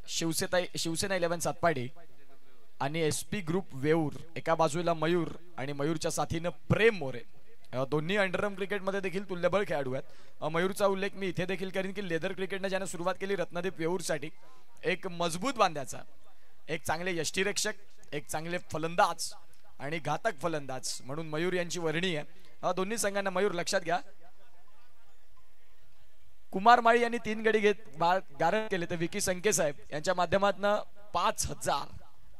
शिवसेना 11 सातपाडी आणि SP group वेऊर, एका बाजूला मयूर आणि मयूरच्या साथीनं प्रेम मोरे. दोन्ही अंडरआर्म क्रिकेटमध्ये देखील तुल्यबळ खेळाडू आहेत. मयूरचा उल्लेख मी इथे देखील करीन की लेदर क्रिकेटने ज्याने सुरुवात केली रत्नदीप वेऊरसाठी एक मजबूत बांध्याचा, एक चांगले यष्टीरक्षक, एक चांगले फलंदाज आणि घातक फलंदाज म्हणून मयूर यांची वर्णी आहे. दोन्ही संघांना मयूर लक्षात घ्या. कुमार माळी यांनी 3 गडी घेत गारण केले तर विकी संके साहेब यांच्या माध्यमातून 5000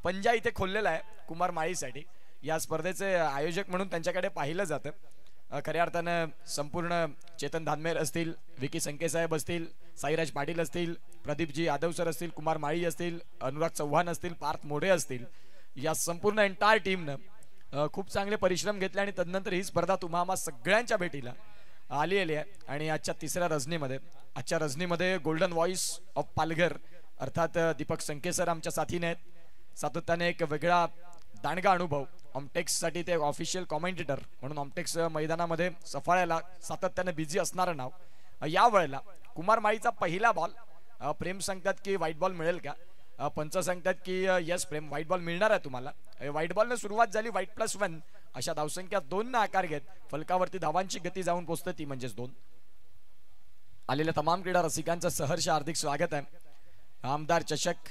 पंजा इथे खोललेला आहे कुमार माळीसाठी. या स्पर्धेचे आयोजक म्हणून त्यांच्याकडे पाहिलं जातं. खऱ्या अर्थानं संपूर्ण चेतन धानमेर असतील, विकी संके साहेब असतील, साईराज पाटील असतील, प्रदीपजी यादव सर असतील, कुमार माळी असतील, अनुराग चव्हाण असतील, पार्थ मोढे असतील, या संपूर्ण एंटायर टीमनं खूप चांगले परिश्रम घेतले आणि तदनंतर ही स्पर्धा तुम्हा सगळ्यांच्या भेटीला आलेली आहे. आणि आजच्या रजनीमध्ये गोल्डन व्हॉइस ऑफ पालघर अर्थात दीपक संके सर आमच्या साथीने आहेत. सातत्याने एक वेगळा दांडगा अनुभव, ऑमटेक्स साठी ते ऑफिशियल कॉमेंटेटर म्हणून ऑमटेक्स मैदानामध्ये सफाळ्याला सातत्याने बिझी असणारं नाव. या वेळेला कुमार माळीचा पहिला बॉल, प्रेम सांगतात की व्हाईट बॉल मिळेल का, पंच सांगतात की यस प्रेम व्हाईट बॉल मिळणार आहे तुम्हाला. व्हाईट बॉलने सुरुवात झाली, व्हाईट +1 अशा धावसंख्या 2 ना आकार घेत फलकावरती धावांची गती जाऊन पोहोचते ती म्हणजेच 2. आलेल्या तमाम क्रीडा रसिकांचं सहर्ष हार्दिक स्वागत आहे. आमदार चषक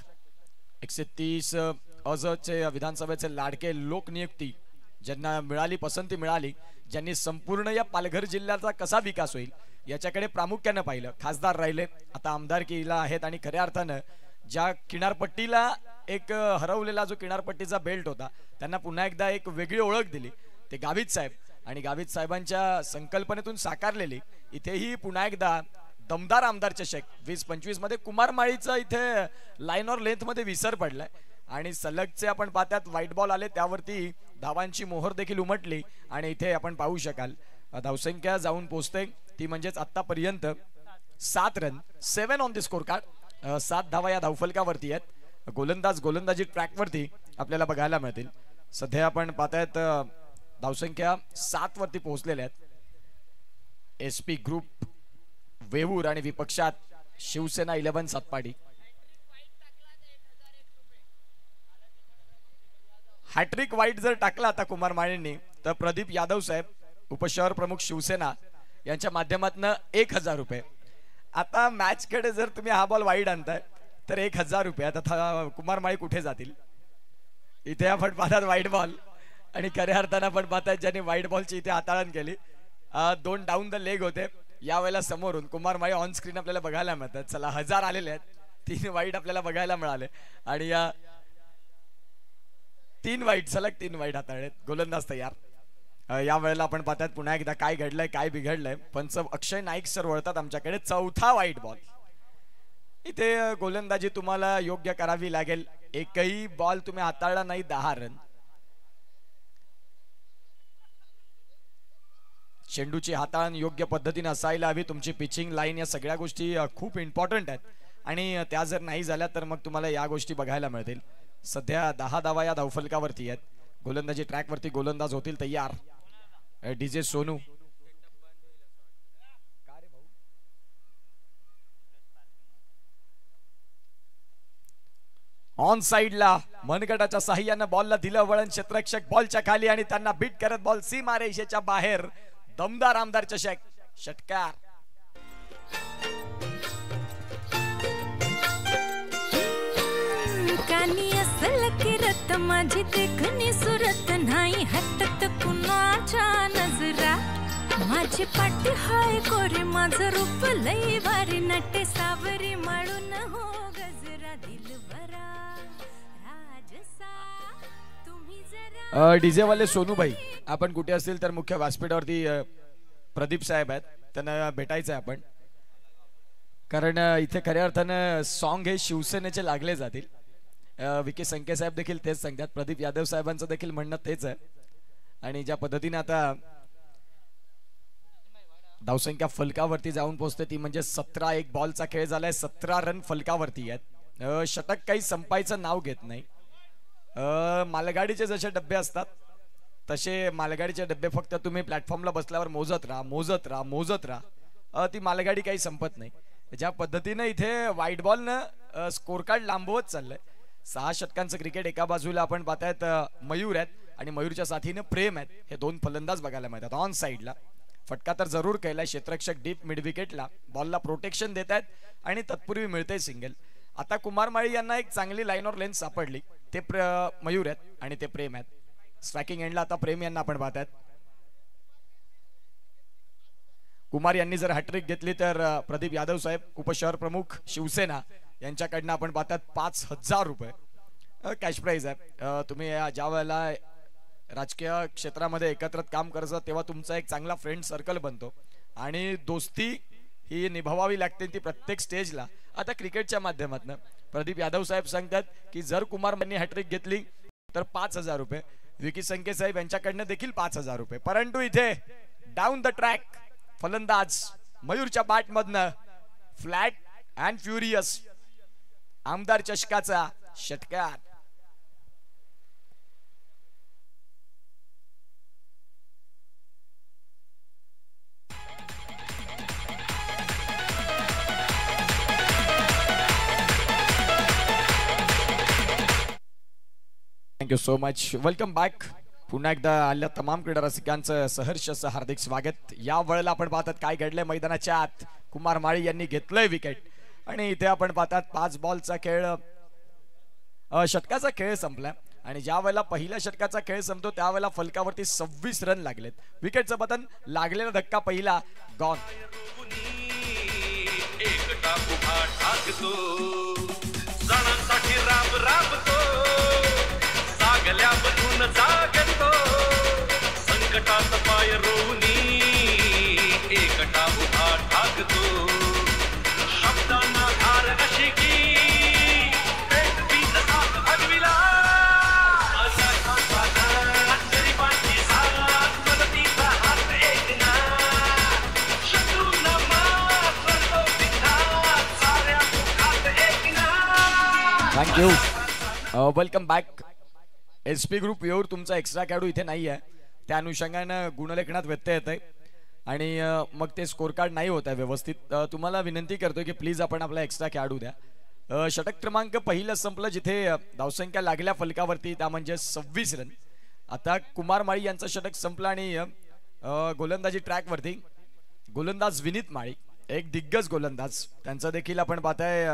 130 अजचे विधानसभेचे लाडके लोकनियुक्ती ज्यांना मिळाली, पसंती मिळाली, ज्यांनी संपूर्ण या पालघर जिल्ह्याचा कसा विकास होईल याच्याकडे प्रामुख्याने पाहिलं. खासदार राहिले, आता आमदारकीला आहेत आणि खऱ्या अर्थानं ज्या किनारपट्टीला एक हरवलेला जो किनारपट्टीचा बेल्ट होता त्यांना पुन्हा एकदा एक वेगळी ओळख दिली ते गावित साहेब. आणि गावित साहेबांच्या संकल्पनेतून साकारलेली इथेही पुन्हा एकदा दमदार आमदार चषक 2025 मध्ये कुमार माळीचा इथे लाईन और लेंथ मध्ये विसर पडलाय आणि सलगचे आपण पाहतात व्हाईट बॉल आले, त्यावरती धावांची मोहर देखील उमटली आणि इथे आपण पाहू शकाल धावसंख्या जाऊन पोहोचते ती म्हणजेच आतापर्यंत 7 run 7 on the score card. 7 धावा या धावफलकावरती आहेत. गोलंदाजी ट्रॅकवरती आपल्याला बघायला मिळतील. सध्या आपण पाहतायत धावसंख्या 7 वरती पोहोचलेल्या आहेत. एसपी ग्रुप वेऊर आणि विपक्षात शिवसेना 11 सातपाडी. हॅट्रिक वाईट जर टाकला आता कुमार माळींनी तर प्रदीप यादव साहेब उपशहर प्रमुख शिवसेना यांच्या माध्यमातून 1000 रुपये. आता मॅच कडे जर तुम्ही हा बॉल वाईड आणताय तर 1000 रुपये. आता कुमार माळी कुठे जातील? इथे आपण पाहतात व्हाईट बॉल आणि खऱ्या अर्थानं आपण पाहतात ज्यांनी व्हाईट बॉलची इथे हाताळण केली. 2 डाऊन द लेग होते. यावेळेला समोरून कुमार माळी ऑन स्क्रीन आपल्याला बघायला मिळतात. चला 1000 आलेले आहेत, 3 वाईट आपल्याला बघायला मिळाले आणि या 3 वाईट सलग 3 वाईट हाताळलेत. गोलंदाज तयार. या वेळेला आपण पाहतात पुन्हा एकदा काय घडलंय काय बिघडलंय. पंच अक्षय नाईक सर वळतात आमच्याकडे. 4था व्हाईट बॉल. इथे गोलंदाजी तुम्हाला योग्य करावी लागेल. एकही बॉल तुम्ही हाताळला नाही, 10 रन. चेंडूची हाताळण योग्य पद्धतीने असायला हवी. तुमची पिचिंग लाईन या सगळ्या गोष्टी खूप इम्पॉर्टंट आहेत आणि त्या जर नाही झाल्या तर मग तुम्हाला या गोष्टी बघायला मिळतील. सध्या 10 धावा या धावफलकावरती आहेत. गोलंदाजी ट्रॅकवरती गोलंदाज होतील तयार. डीजे सोनू ऑन साइडला मनगटाच्या साह्यानं बॉलला दिलं वळण. क्षेत्ररक्षक बॉलच्या खाली आणि त्यांना बीट करत बॉल सीमा रेषेच्या बाहेर. दमदार आमदार चषक षटकार. कानी असल किरत माझी देखणी सुरत नाही हटत कुणाच्या नजरा. माझी पाठी हाय कोरी माझं रूप लई भारी नटे सावरी माळून हो गजरा दिलबरा राजसा तुम्ही जरा. डीजे वाले सोनू भाई आपण कुठे असतील तर मुख्य व्यासपीठावरती प्रदीप साहेब आहेत, त्यांना भेटायचं आहे आपण. कारण इथे खऱ्या अर्थानं सॉन्ग हे शिवसेनेचे लागले जातील. विके संके साहेब देखील तेच सांगतात. प्रदीप यादव साहेबांचं देखील म्हणणं तेच आहे. आणि ज्या पद्धतीने आता धावसंख्या फलकावरती जाऊन पोहोचते ती म्हणजे 17. एक बॉलचा खेळ झालाय. 17 रन फलकावरती आहेत. षटक काही संपायचं नाव घेत नाही. मालगाडीचे जसे डब्बे असतात तसे मालगाडीचे डब्बे फक्त तुम्ही प्लॅटफॉर्मला बसल्यावर मोजत राहा. ती मालगाडी काही संपत नाही. ज्या पद्धतीने इथे व्हाईट बॉलनं स्कोर कार्ड लांबवत चाललंय. 6 षटकांचं क्रिकेट. एका बाजूला आपण पाहतायत मयूर आहेत आणि मयूरच्या साथीनं प्रेम आहेत. हे 2 फलंदाज बघायला मिळतात. ऑन साईडला फटका तर जरूर केलाय. क्षेत्ररक्षक डीप मिड विकेटला बॉलला प्रोटेक्शन देत आहेत आणि तत्पूर्वी मिळते सिंगल. आता कुमार माळी यांना एक चांगली लाईन ऑर लेंथ सापडली. ते मयूर आहेत आणि ते प्रेम आहेत. स्ट्रायकिंग एंडला आता प्रेम यांना आपण पाहतायत. कुमार यांनी जर हॅट्रिक घेतली तर प्रदीप यादव साहेब उपशहर प्रमुख शिवसेना यांच्याकडनं आपण पाहतात 5,000 रुपये कॅश प्राइज आहे. तुम्ही ज्या वेळेला राजकीय क्षेत्रामध्ये एकत्रित काम करता तेव्हा तुमचा एक चांगला फ्रेंड सर्कल बनतो आणि दोस्ती ही निभावावी लागते ती प्रत्येक स्टेजला. आता क्रिकेटच्या माध्यमातून प्रदीप यादव साहेब सांगतात की जर कुमार यांनी हॅट्रिक घेतली तर 5,000 रुपये. विकी संके साहेब यांच्याकडनं देखील 5,000 रुपये. परंतु इथे डाऊन द ट्रॅक फलंदाज मयूरच्या बॅट मधनं फ्लॅट अँड फ्युरियस आमदार चषकाचा षटकार. Thank you so much. Welcome back. पुन्हा एकदा आल्या तमाम क्रीडा रसिकांचं सहर्ष असं हार्दिक स्वागत. या वेळेला आपण पाहतात काय घडलंय मैदानाच्या आत. कुमार माळी यांनी घेतलंय विकेट आणि इथे आपण पाहतात 5 बॉलचा खेळ षटकाचा खेळ संपला आणि ज्या वेळेला पहिल्या षटकाचा खेळ संपतो त्यावेळेला फलकावरती 26 रन लागलेत. विकेटचं बटन लागलेला धक्का पहिला गॉन. संकटात पाय रोवनी एकटा उभा ठाकतो. शब्दांना धार अशी की एक बीज साथ भगविला. गरिबांची साथ मदतीचा हात एकना. शत्रूंना मात करतो विघात साऱ्या दुःखात एकना. Thank you. Welcome back. SP group Yeoor तुमचा एक्स्ट्रा खेळाडू इथे नाही आहे. त्या अनुषंगानं गुणलेखनात व्यत्यय येत आहे आणि मग ते स्कोर कार्ड नाही होत आहे व्यवस्थित. तुम्हाला विनंती करतो की प्लीज आपण आपला एक्स्ट्रा खेळाडू द्या. षटक क्रमांक पहिलं संपलं जिथे धावसंख्या लागल्या फलकावरती त्या म्हणजे 26 रन. आता कुमार माळी यांचं षटक संपलं आणि गोलंदाजी ट्रॅकवरती गोलंदाज विनीत माळी एक दिग्गज गोलंदाज. त्यांचं देखील आपण पाहताय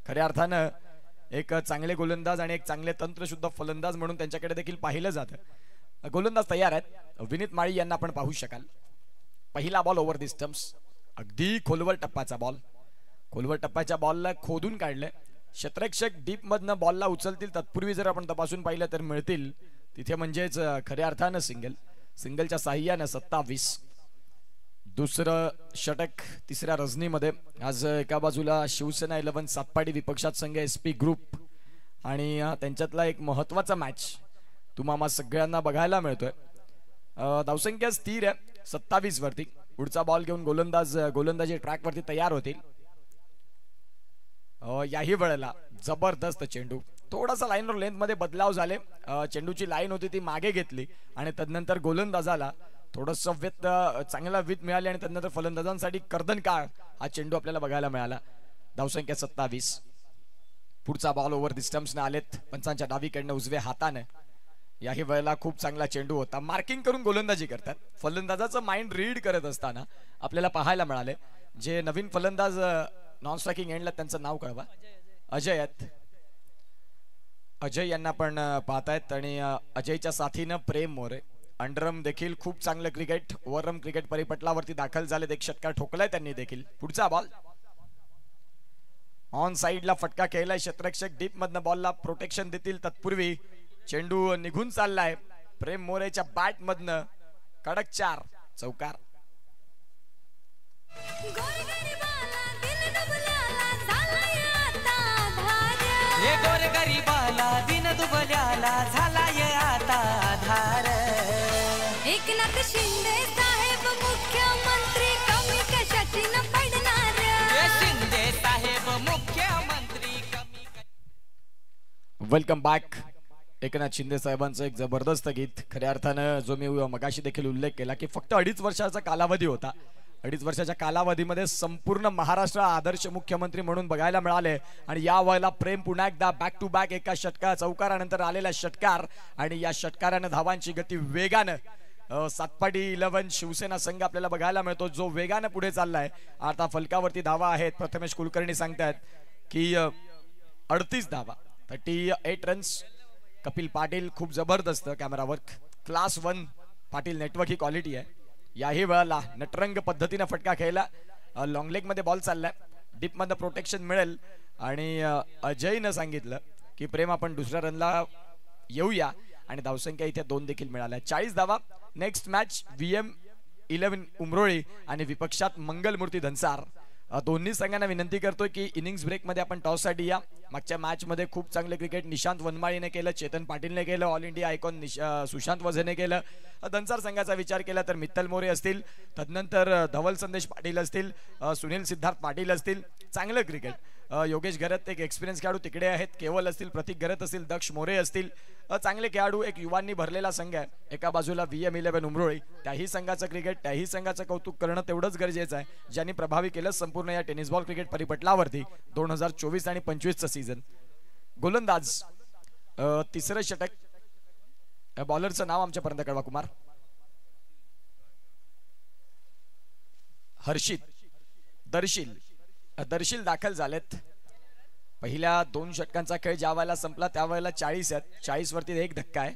खऱ्या अर्थानं एक चांगले गोलंदाज आणि एक चांगले तंत्रशुद्ध फलंदाज म्हणून त्यांच्याकडे देखील पाहिलं जातं. गोलंदाज तयार आहेत. विनीत माळी यांना आपण पाहू शकाल. पहिला बॉल ओव्हर दी स्टंप्स. अगदी खोलवर टप्प्याचा बॉल. खोलवर टप्प्याच्या बॉलला खोदून काढलंय. क्षेत्ररक्षक डीप मधनं बॉलला उचलतील तत्पूर्वी जर आपण तपासून पाहिलं तर मिळतील तिथे म्हणजेच खऱ्या अर्थानं सिंगल. सिंगलच्या साह्यानं 27. दुसरं षटक तिसऱ्या रजनीमध्ये. आज एका बाजूला शिवसेना 11 सातपाडी विपक्षात संघ SP ग्रुप आणि त्यांच्यातला एक महत्वाचा मॅच तुम्हाला सगळ्यांना बघायला मिळतोय. धावसंख्या स्थिर आहे 27 वरती. पुढचा बॉल घेऊन गोलंदाजी ट्रॅक वरती तयार होतील. याही वेळेला जबरदस्त चेंडू. थोडासा लाईन और लेंथ मध्ये बदलाव झाले. चेंडूची लाईन होती ती मागे घेतली आणि तदनंतर गोलंदाजाला थोडंसं चांगला वित मिळाली आणि त्यानंतर फलंदाजांसाठी कर्दन काळ हा चेंडू आपल्याला बघायला मिळाला. धावसंख्या 27. पुढचा बॉल ओव्हर दी स्टंप्सने आलेत पंचांच्या डावीकडनं उजव्या हाताने. याही वेळेला खूप चांगला चेंडू होता. मार्किंग करून गोलंदाजी करतात. फलंदाजाचं माइंड रीड करत असताना आपल्याला पाहायला मिळाले. जे नवीन फलंदाज नॉन स्ट्रायकिंग एंडला त्यांचं नाव कळवा. अजय आहेत. अजय यांना पण पाहतायत आणि अजयच्या साथीनं प्रेम मोरे. अंडरम देखील खूप चांगलं क्रिकेट ओव्हररम क्रिकेट परिपटलावरती दाखल झाले. एक षटकार ठोकलाय त्यांनी देखील. पुढचा बॉल ऑन साइडला फटका केलाय. क्षेत्ररक्षक डीप मधनं बॉलला प्रोटेक्शन देतील तत्पूर्वी चेंडू निघून चाललाय. प्रेम मोरेच्या बॅट मधनं कडक 4 चौकार. एकनाथ शिंदे साहेब मुख्यमंत्री कमी कशाची न पडणार. शिंदे साहेब मुख्यमंत्री कमी. Welcome back. एकनाथ शिंदे साहेबांचं एक जबरदस्त गीत. खऱ्या अर्थानं जो मी मगाशी देखील उल्लेख केला की फक्त 2.5 वर्षाचा कालावधी होता 2.5 वर्षाच्या कालावधीमध्ये संपूर्ण महाराष्ट्र आदर्श मुख्यमंत्री म्हणून बघायला मिळाले आणि या वेळेला प्रेम पुन्हा एकदा बॅक टू बॅक एका चौकारानंतर आलेला षटकार आणि या षटकारानं धावांची गती वेगानं सातपाडी 11 शिवसेना संघ आपल्याला बघायला मिळतो जो वेगानं पुढे चाललाय. आता फलकावरती धावा आहेत. प्रथमेश कुलकर्णी सांगतायत की 38 धावा 38 रन्स. कपिल पाटील खूप जबरदस्त camera work class 1 Patil network ही क्वालिटी आहे. याही वेळेला नटरंग पद्धतीने फटका खेळला. लॉंग लेग मध्ये बॉल चाललाय. डीप मध्ये प्रोटेक्शन मिळेल आणि अजयनं सांगितलं की प्रेम आपण दुसऱ्या रनला येऊया आणि धावसंख्या इथे 2 देखील मिळाल्या. 40 धावा. नेक्स्ट मॅच VM11 उमरोळी आणि विपक्षात मंगलमूर्ती धनसार. दोन्ही संघांना विनंती करतोय की इनिंग्स ब्रेक मध्ये आपण टॉस साठी या. मागच्या मॅच मध्ये खूप चांगले क्रिकेट निशांत वनमाळीने केलं, चेतन पाटीलने केलं, ऑल इंडिया आयकॉन सुशांत वझेने केलं. धनसार संघाचा विचार केला तर मित्तल मोरे असतील, तदनंतर धवल संदेश पाटील असतील, सुनील सिद्धार्थ पाटील असतील. चांगलं क्रिकेट. योगेश घरत एक एक्सपिरियन्स खेळाडू तिकडे आहेत. केवल असतील, प्रतीक घरत असतील, दक्ष मोरे असतील. चांगले खेळाडू. एक युवांनी भरलेला संघ आहे. एका बाजूला VM11 उमरोळी. त्याही संघाचं क्रिकेट, त्याही संघाचं कौतुक करणं तेवढंच गरजेचं आहे ज्यांनी प्रभावी केलं संपूर्ण या टेनिस बॉल क्रिकेट परिपटलावरती 2024 आणि 25चं सीझन. गोलंदाज तिसरं षटक. बॉलरचं नाव आमच्यापर्यंत कळवा कुमार. हर्षित दर्शील दाखल झालेत. पहिल्या 2 षटकांचा खेळ ज्या वेळेला संपला त्यावेळेला 40 आहेत. 40 वरती एक धक्का आहे.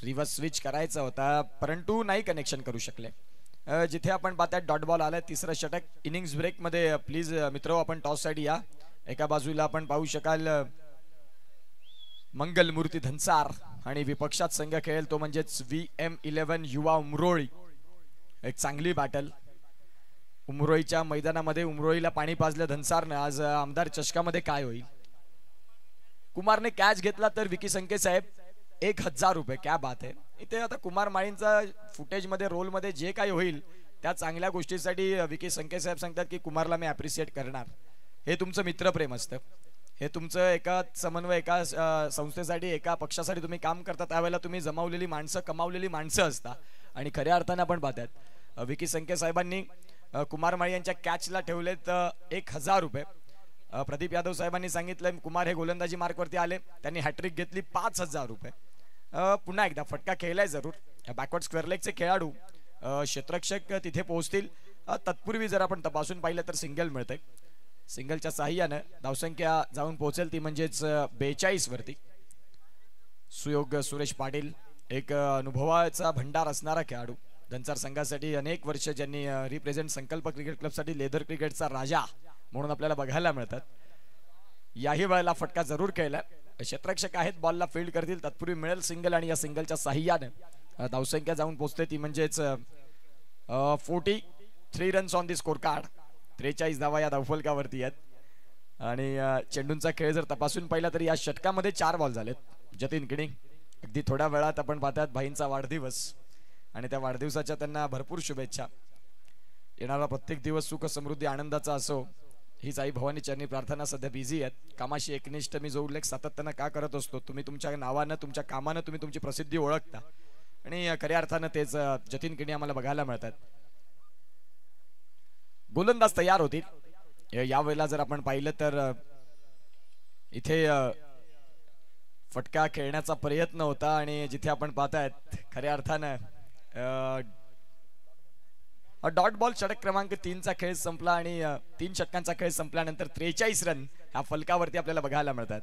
रिव्हर्स स्विच करायचा होता परंतु नाही कनेक्शन करू शकले. जिथे आपण पाहताय डॉट बॉल आलाय. तिसरं षटक. इनिंग्स ब्रेक मध्ये प्लीज मित्र आपण टॉस साठी या. एका बाजूला आपण पाहू शकाल मंगलमूर्ती धनसार आणि विपक्षात संघ खेळेल तो म्हणजेच VM11 युवा उमरोळी. एक चांगली बॅटल. उमरोळीच्या मैदानामध्ये उमरोळीला पाणी पाजलं धनसारनं. आज आमदार चषकामध्ये काय होईल. कुमारने कॅच घेतला तर विकी संके साहेब 1000 रुपये. क्या बात आहे. इथे आता कुमार माळींचा फुटेज मध्ये रोल मध्ये जे काही होईल त्या चांगल्या गोष्टीसाठी विकी संके साहेब सांगतात की कुमारला मी अप्रिशिएट करणार. हे तुमचं मित्रप्रेम असतं. हे तुमचं एका समन्वय एका संस्थेसाठी एका पक्षासाठी तुम्ही काम करता त्यावेळेला तुम्ही जमावलेली माणसं कमावलेली माणसं असता आणि खऱ्या अर्थाने आपण पाहतात विकी संके साहेबांनी कुमार माळी यांच्या कॅचला ठेवलेत 1000 रुपये. प्रदीप यादव साहेबांनी सांगितलं कुमार हे गोलंदाजी मार्कवरती आले, त्यांनी हॅट्रिक घेतली 5000 रुपये. पुन्हा एकदा फटका खेळलाय जरूर. बॅकवर्ड स्क्वेअर लेगचे खेळाडू क्षेत्ररक्षक तिथे पोहोचतील. तत्पूर्वी जर आपण तपासून पाहिलं तर सिंगल मिळतंय. सिंगलच्या साह्यानं धावसंख्या जाऊन पोहोचेल ती म्हणजेच 42 वरती. सुयोग सुरेश पाटील एक अनुभवाचा भंडार असणारा खेळाडू. धनसार संघासाठी अनेक वर्ष ज्यांनी रिप्रेझेंट संकल्प क्रिकेट क्लबसाठी लेदर क्रिकेटचा राजा म्हणून आपल्याला बघायला मिळतात. याही वेळेला फटका जरूर खेळला. क्षेत्ररक्षक आहेत बॉलला फील्ड करतील. तत्पूर्वी मिळेल सिंगल आणि या सिंगलच्या साह्यानं धावसंख्या जाऊन पोहोचते ती म्हणजेच 43 runs on the score card. 43 धावा या धावफलकावरती आहेत आणि चेंडूंचा खेळ जर तपासून पाहिला तर या षटकामध्ये 4 बॉल झालेत. जतीन किणी अगदी थोड्या वेळात आपण पाहतात भाईंचा वाढदिवस आणि त्या वाढदिवसाच्या त्यांना भरपूर शुभेच्छा. येणारा प्रत्येक दिवस सुख समृद्धी आनंदाचा असो हीच आई भवानी चरणी प्रार्थना. सध्या बिझी आहेत. कामाशी एकनिष्ठ मी जो उल्लेख सातत्यानं का करत असतो तुम्ही तुमच्या नावानं तुमच्या कामानं तुम्ही तुमची प्रसिद्धी ओळखता आणि खऱ्या अर्थानं तेच जतीन किणी आम्हाला बघायला मिळतात. गोलंदाज तयार होतील. यावेळेला जर आपण पाहिलं तर इथे फटका खेळण्याचा प्रयत्न होता आणि जिथे आपण पाहतायत खऱ्या अर्थानं डॉट बॉल. षटक क्रमांक 3चा खेळ संपला आणि 3 षटकांचा खेळ संपल्यानंतर 43 रन ह्या फलकावरती आपल्याला बघायला मिळतात.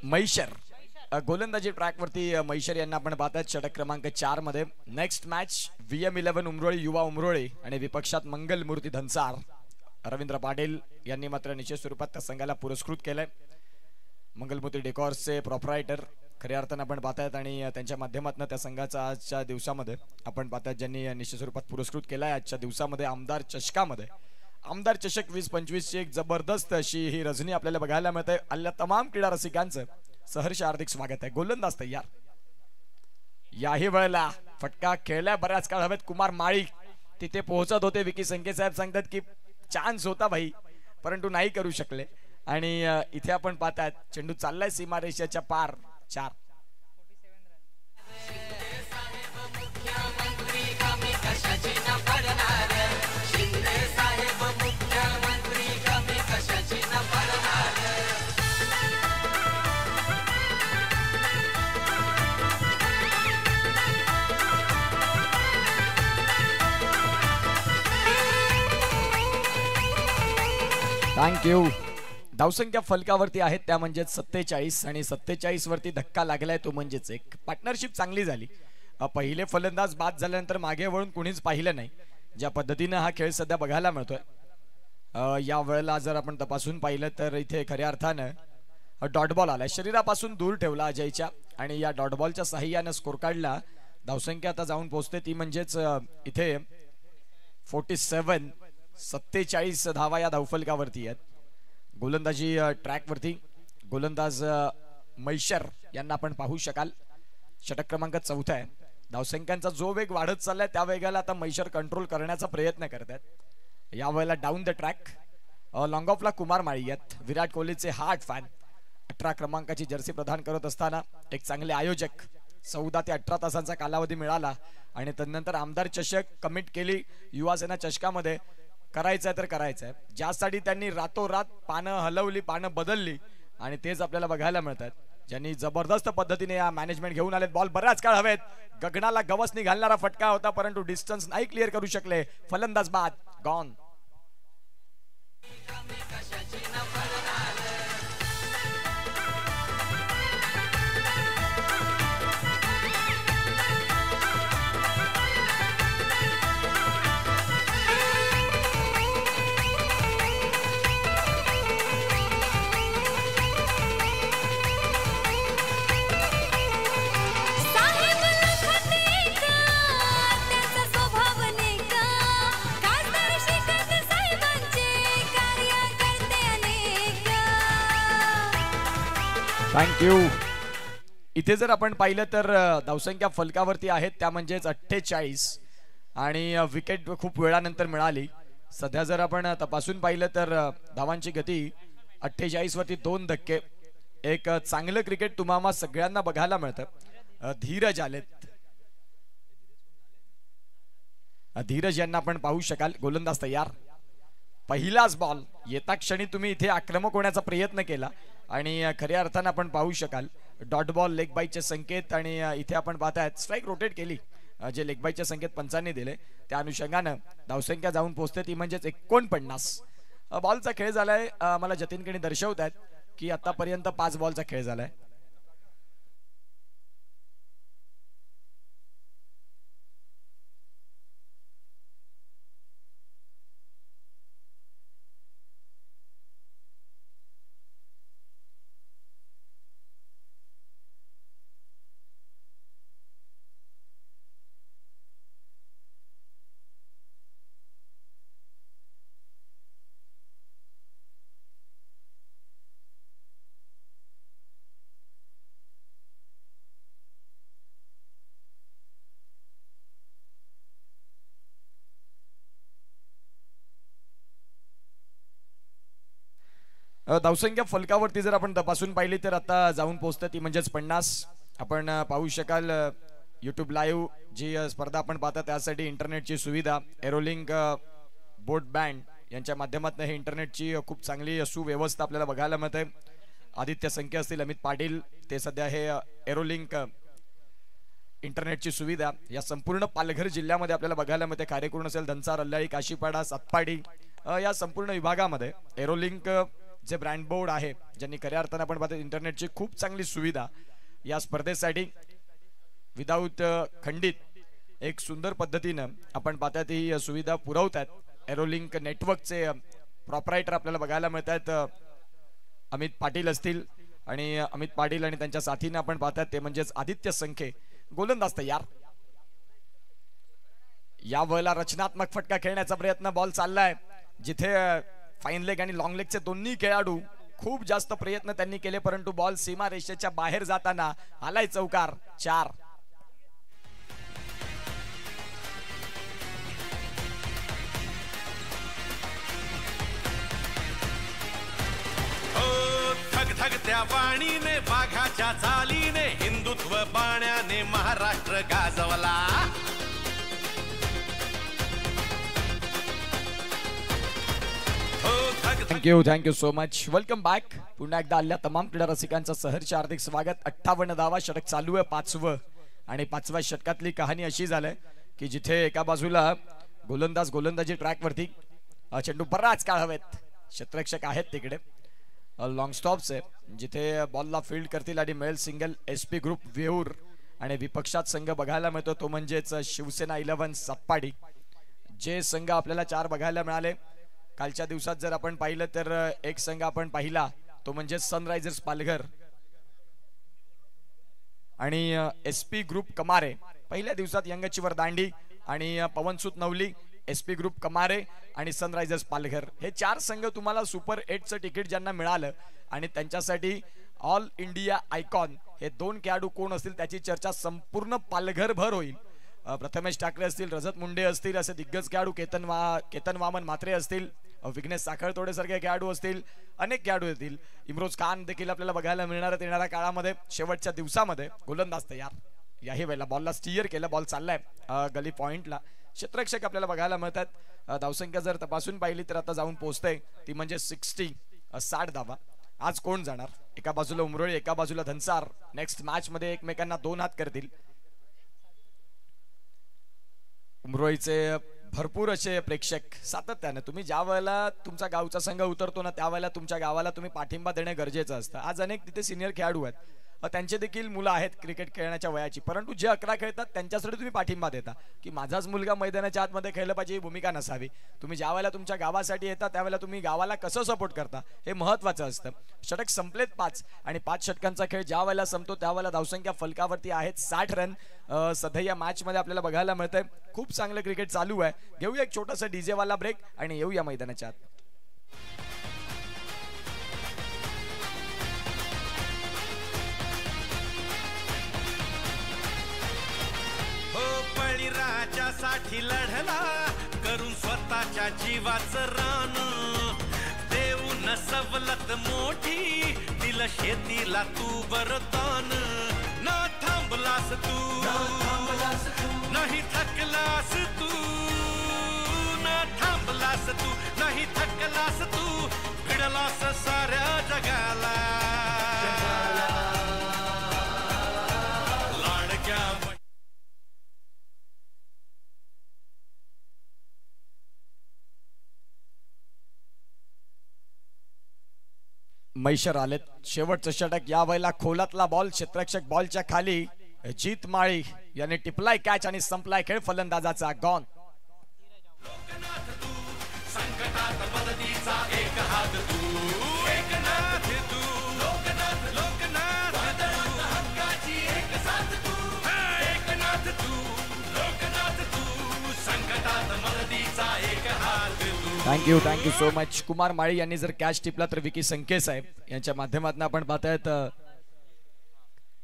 मैशर गोलंदाजी ट्रॅक वरती मैशर यांना आपण पाहतात षटक क्रमांक 4 मध्ये. नेक्स्ट मॅच VM11 उमरोळी युवा उमरोळी आणि विपक्षात मंगलमूर्ती धनसार. रवींद्र पाटील यांनी मात्र निश्चित स्वरूपात त्या संघाला पुरस्कृत केलंय. मंगलमूर्ती डेकॉर्सचे प्रोप्रायटर खऱ्या अर्थानं आपण पाहतायत आणि त्यांच्या माध्यमातून त्या संघाचा आजच्या दिवसामध्ये आपण पाहतायत ज्यांनी निश्चित स्वरूपात पुरस्कृत केलाय आजच्या दिवसामध्ये आमदार चषकामध्ये आमदार चषक 2025 ची एक जबरदस्त अशी ही रजनी आपल्याला बघायला मिळते. आल्या तमाम क्रीडा रसिकांचं सहर्ष हार्दिक स्वागत आहे. गोलंदाज तयार. याही वेळेला फटका खेळल्या बऱ्याच काळ हवेत कुमार माळी तिथे पोहोचत होते. विकी संके साहेब सांगतात की चान्स होता भाई परंतु नाही करू शकले आणि इथे आपण पाहतात चेंडू चाललाय सीमारेषेच्या पार 4. थँक्यू. धावसंख्या फलकावरती आहेत त्या म्हणजेच 47 आणि 47 वरती धक्का लागलाय तो म्हणजेच एक पार्टनरशिप चांगली झाली. पहिले फलंदाज बाद झाल्यानंतर मागे वळून कोणीच पाहिलं नाही. ज्या पद्धतीने हा खेळ सध्या बघायला मिळतोय या वेळेला जर आपण तपासून पाहिलं तर इथे खऱ्या अर्थानं डॉट बॉल आलाय. शरीरापासून दूर ठेवला अजयच्या आणि या डॉट बॉलच्या साहाय्यानं स्कोर काढला. धावसंख्या आता जाऊन पोहोचते ती म्हणजेच इथे 47 47 धावा या धावफलकावरती आहेत. गोलंदाजी ट्रॅक वरती गोलंदाज मैशर यांना आपण पाहू शकाल. षटक क्रमांक 4 आहे. धावसंख्यांचा जो वेग वाढत चाललाय त्या वेगाला आता मैशर कंट्रोल करण्याचा प्रयत्न करतात. यावेळेला डाऊन द ट्रॅक लॉंग ऑफला कुमार माळी आहेत. विराट कोहलीचे हार्ट फॅन 18 क्रमांकाची जर्सी प्रदान करत असताना एक चांगले आयोजक 14 ते 18 तासांचा कालावधी मिळाला आणि त्यानंतर आमदार चषक कमिट केली. युवासेना चषकामध्ये करायचंय तर करायचंय ज्यासाठी त्यांनी रातोरात पानं हलवली पानं बदलली आणि तेच आपल्याला बघायला मिळतात. ज्यांनी जबरदस्त पद्धतीने या मॅनेजमेंट घेऊन आलेत. बॉल बऱ्याच काळ हवेत गगनाला गवसणी घालणारा फटका होता परंतु डिस्टन्स नाही क्लिअर करू शकले. फलंदाज बाद गॉन. थँक्यू. इथे जर आपण पाहिलं तर धावसंख्या फलकावरती आहेत त्या म्हणजेच 48 आणि विकेट खूप वेळानंतर मिळाली. सध्या जर आपण तपासून पाहिलं तर धावांची गती 48 वरती 2 धक्के. एक चांगलं क्रिकेट तुम्हाला सगळ्यांना बघायला मिळतं. धीरज आलेत. धीरज यांना आपण पाहू शकाल. गोलंदाज तयार. पहिलाच बॉल येता क्षणी तुम्ही इथे आक्रमक होण्याचा प्रयत्न केला आणि खऱ्या अर्थानं आपण पाहू शकाल डॉट बॉल लेग बाईचे संकेत आणि इथे आपण पाहतायत स्ट्राईक रोटेट केली. जे लेग बाईचे संकेत पंचांनी दिले त्या अनुषंगानं धावसंख्या जाऊन पोहोचते ती म्हणजेच 49. बॉलचा खेळ झालाय. मला जतीनकडे दर्शवत आहेत की आतापर्यंत 5 बॉलचा खेळ झालाय. धावसंख्या फलकावरती जर आपण तपासून पाहिली तर आता जाऊन पोहोचते ती म्हणजेच 50. आपण पाहू शकाल यूट्यूब लाईव्ह जी स्पर्धा आपण पाहता त्यासाठी इंटरनेटची सुविधा एरोलिंक बोट बँड यांच्या माध्यमातून हे इंटरनेटची खूप चांगली सुव्यवस्था आपल्याला बघायला मिळते. आदित्य संख्या असतील अमित पाटील ते सध्या हे एरोलिंक इंटरनेटची सुविधा या संपूर्ण पालघर जिल्ह्यामध्ये आपल्याला बघायला मिळते. कार्यकूर्ण असेल धनसार अल्लाळी काशीपाडा सातपाडी या संपूर्ण विभागामध्ये एरोलिंक जे ब्रँड बोर्ड आहे ज्यांनी खऱ्या अर्थानं आपण पाहतो इंटरनेटची खूप चांगली सुविधा या स्पर्धेसाठी विदाऊट खंडित एक सुंदर पद्धतीनं आपण पाहतात ही सुविधा पुरवतात. एरोलिंक नेटवर्कचे प्रॉपरायटर आपल्याला बघायला मिळतात. अमित पाटील असतील आणि अमित पाटील आणि त्यांच्या साथीने आपण पाहतात ते म्हणजेच आदित्य संखे गोलंदाज तयार. या वेळेला रचनात्मक फटका खेळण्याचा प्रयत्न, बॉल चाललाय जिथे फाईन लेग आणि लॉंग लेगचे दोन्ही खेळाडू खूप जास्त प्रयत्न त्यांनी केले, परंतु बॉल सीमा रेषेच्या बाहेर जाताना आलाय चौकार. 4. धगधगत्या वाणीने वाघाच्या चालीने हिंदुत्व बाण्याने महाराष्ट्र गाजवला. Thank you so much. Welcome back. पुन्हा एकदा आल्या तमाम क्रीडा रसिकांचं सहर्ष हार्दिक स्वागत. 58 धावा, षटक चालू आहे 5वं आणि 5व्या षटकातली कहाणी अशी झालंय की जिथे एका बाजूला गोलंदाजी ट्रॅक वरती चेंडू बराच काळ हवेत, क्षेत्ररक्षक आहेत तिकडे, लॉंग स्टॉप्स आहे जिथे बॉलला फील्ड करतील आणि मिळेल सिंगल. SP ग्रुप वेऊर आणि विपक्षात संघ बघायला मिळतो तो म्हणजेच शिवसेना 11 सातपाडी. जे संघ आपल्याला 4 बघायला मिळाले कालच्या दिवसात जर आपण पाहिलं तर एक संघ आपण पाहिला तो म्हणजे सनरायझर्स पालघर आणि SP ग्रुप कमारे. पहिल्या दिवसात यंगचीवर दांडी आणि पवनसूत नवली, SP ग्रुप कमारे आणि सनरायझर्स पालघर हे 4 संघ तुम्हाला सुपर 8चं तिकीट ज्यांना मिळालं आणि त्यांच्यासाठी ऑल इंडिया आयकॉन हे 2 खेळाडू कोण असतील त्याची चर्चा संपूर्ण पालघरभर होईल. प्रथमेश ठाकरे असतील, रजत मुंडे असतील, असे दिग्गज खेळाडू, केतन वामन म्हात्रे असतील, विघ्नेश साखळतोडे सारखे खेळाडू असतील, अनेक खेळाडू येतील. इम्रोज खान देखील आपल्याला बघायला मिळणार येणाऱ्या काळामध्ये. शेवटच्या दिवसामध्ये गोलंदाज तयार. याही वेळेला बॉलला स्टीअर केलं, बॉल चाललाय गली पॉइंटला. क्षेत्ररक्षक आपल्याला बघायला मिळतात. धावसंख्या जर तपासून पाहिली तर आता जाऊन पोहोचते ती म्हणजे 60 धावा. आज कोण जाणार? एका बाजूला उमरोळी, एका बाजूला धनसार. नेक्स्ट मॅच मध्ये एकमेकांना 2 हात करतील. उमरोळीचे भरपूर असे प्रेक्षक सातत्याने, तुम्ही ज्या वेळेला तुमचा गावचा संघ उतरतो ना त्यावेळेला तुमच्या गावाला तुम्ही पाठिंबा देणे गरजेचं असतं. आज अनेक तिथे सिनियर खेळाडू आहेत, त्यांचे देखील मुलं आहेत क्रिकेट खेळण्याच्या वयाची, परंतु जे 11 खेळतात त्यांच्यासाठी तुम्ही पाठिंबा देता की माझाच मुलगा मैदानाच्या आतमध्ये खेळलं पाहिजे ही भूमिका नसावी. तुम्ही ज्या वेळेला तुमच्या गावासाठी येता त्यावेळेला तुम्ही गावाला कसं सपोर्ट करता हे महत्वाचं असतं. षटक संपलेत 5 आणि 5 षटकांचा खेळ ज्या वेळेला संपतो त्यावेळेला धावसंख्या फलकावरती आहेत 60 रन. सध्या या मॅच मध्ये आपल्याला बघायला मिळतंय खूप चांगलं क्रिकेट चालू आहे. घेऊया एक छोटासा डीजे वाला ब्रेक आणि येऊया मैदानाच्या आत. राजासाठी लढला करून स्वतःच्या जीवाचं रान, देऊन सवलत मोठी दिलं शेतीला तू वरदान. ना थांबलास तू, नाही थकलास तू, ना थांबलास तू, नाही थकलास तू, भिडलास साऱ्या जगाला. मैशर आलेत. शेवटचं षटक. या वेळेला खोलातला बॉल, क्षेत्ररक्षक बॉलच्या खाली, जीत माळी याने टिपलाय कॅच आणि संपलाय खेळ. फलंदाजाचा gone. Thank you so much. Kumar Mali यांनी जर कॅच टिपला तर विकी संके साहेब यांच्या माध्यमातून आपण पाहतायत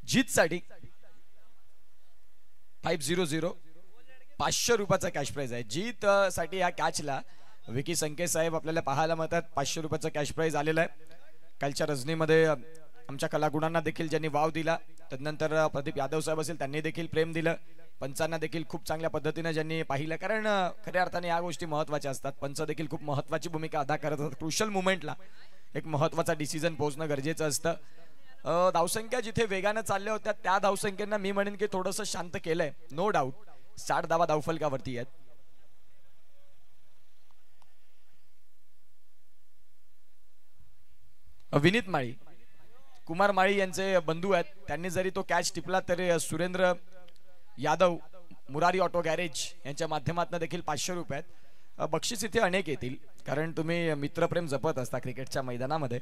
जीतसाठी 500 500 रुपयाचा कॅश प्राइज आहे. जीत साठी या कॅचला विकी संके साहेब आपल्याला पाहायला मिळतात. 500 रुपयाचा कॅश प्राइज आलेला आहे. कालच्या रजनीमध्ये आमच्या कलागुणांना देखील ज्यांनी वाव दिला, त्यानंतर प्रदीप यादव साहेब असेल त्यांनी देखील प्रेम दिलं. पंचांना देखील खूप चांगल्या पद्धतीने ज्यांनी पाहिलं, कारण खऱ्या अर्थाने या गोष्टी महत्त्वाच्या असतात. पंच देखील खूप महत्त्वाची भूमिका अदा करत असतात. क्रुशल मुवमेंटला एक महत्त्वाचा डिसिजन पोहोचणं गरजेचं असतं. धावसंख्या जिथे वेगाने चालल्या होत्या त्या धावसंख्येना मी म्हणेन की थोडंसं शांत केलंय. नो डाऊट 60 धावा धावफलकावरती आहेत. विनीत माळी, कुमार माळी यांचे बंधू आहेत. त्यांनी जरी तो कॅच टिपला तरी सुरेंद्र यादव, मुरारी ऑटो गॅरेज यांच्या माध्यमातून देखील 500 रुपये आहेत. बक्षीस इथे अनेक येतील कारण तुम्ही मित्रप्रेम जपत असता क्रिकेटच्या मैदानामध्ये.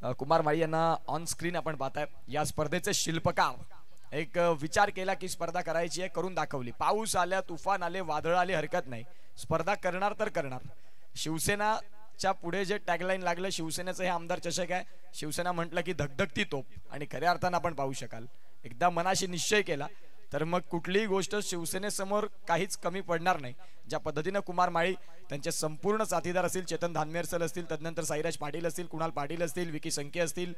कुमार माळी यांना ऑन स्क्रीन आपण पाहताय. या स्पर्धेचे शिल्पकार एक विचार केला की स्पर्धा करायची आहे, करून दाखवली. पाऊस आल्या, तुफान आले, वादळ आले, हरकत नाही, स्पर्धा करणार तर करणार. शिवसेनाच्या पुढे जे टॅगलाईन लागलं, शिवसेनेचं हे आमदार चषक आहे. शिवसेना म्हटलं की धगधगती तोप, आणि खऱ्या अर्थानं आपण पाहू शकाल एकदा मनाशी निश्चय केला तर मग कुठलीही गोष्ट शिवसेनेसमोर काहीच कमी पडणार नाही. ज्या पद्धतीनं कुमार माळी त्यांचे संपूर्ण साथीदार असतील, चेतन धानमेर सर असतील, तदनंतर साईराज पाटील असतील, कुणाल पाटील असतील, विकी संके असतील,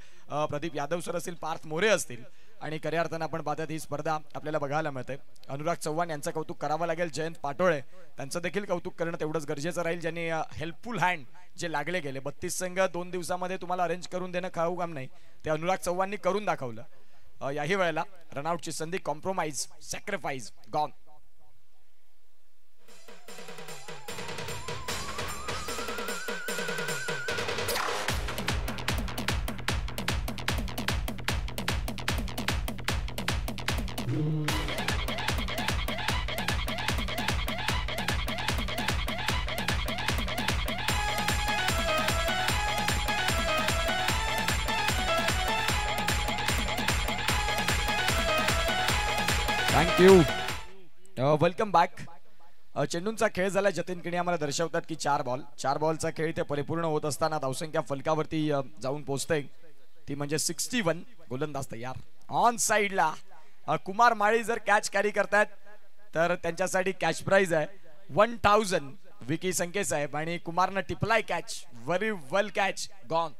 प्रदीप यादव सर असतील, पार्थ मोरे असतील, आणि खऱ्या अर्थानं आपण पाहतात ही स्पर्धा आपल्याला बघायला मिळते. अनुराग चव्हाण यांचं कौतुक करावं लागेल. जयंत पाटोळे त्यांचं देखील कौतुक करणं तेवढंच गरजेचं राहील, ज्यांनी हेल्पफुल हँड जे लागले गेले. 32 संघ 2 दिवसामध्ये तुम्हाला अरेंज करून देणं खाऊ काम नाही, ते अनुराग चव्हाणनी करून दाखवलं. याही वेळेला रनआउटची संधी, compromise, sacrifice gone. Thank you. Welcome back. चेंडूंचा खेळ झाला. जतीन किणी आम्हाला दर्शवतात की 4 बॉलचा खेळ इथे परिपूर्ण होत असताना धावसंख्या फलकावरती जाऊन पोहोचते, ती म्हणजे 61. गोलंदाज तयार. ऑन साइडला कुमार माळी जर कॅच कॅरी करतायत तर त्यांच्यासाठी कॅच प्राइज आहे 1000. विकी संके साहेब आणि कुमारनं टिपलाय कॅच. व्हेरी वेल कॅच. गॉन.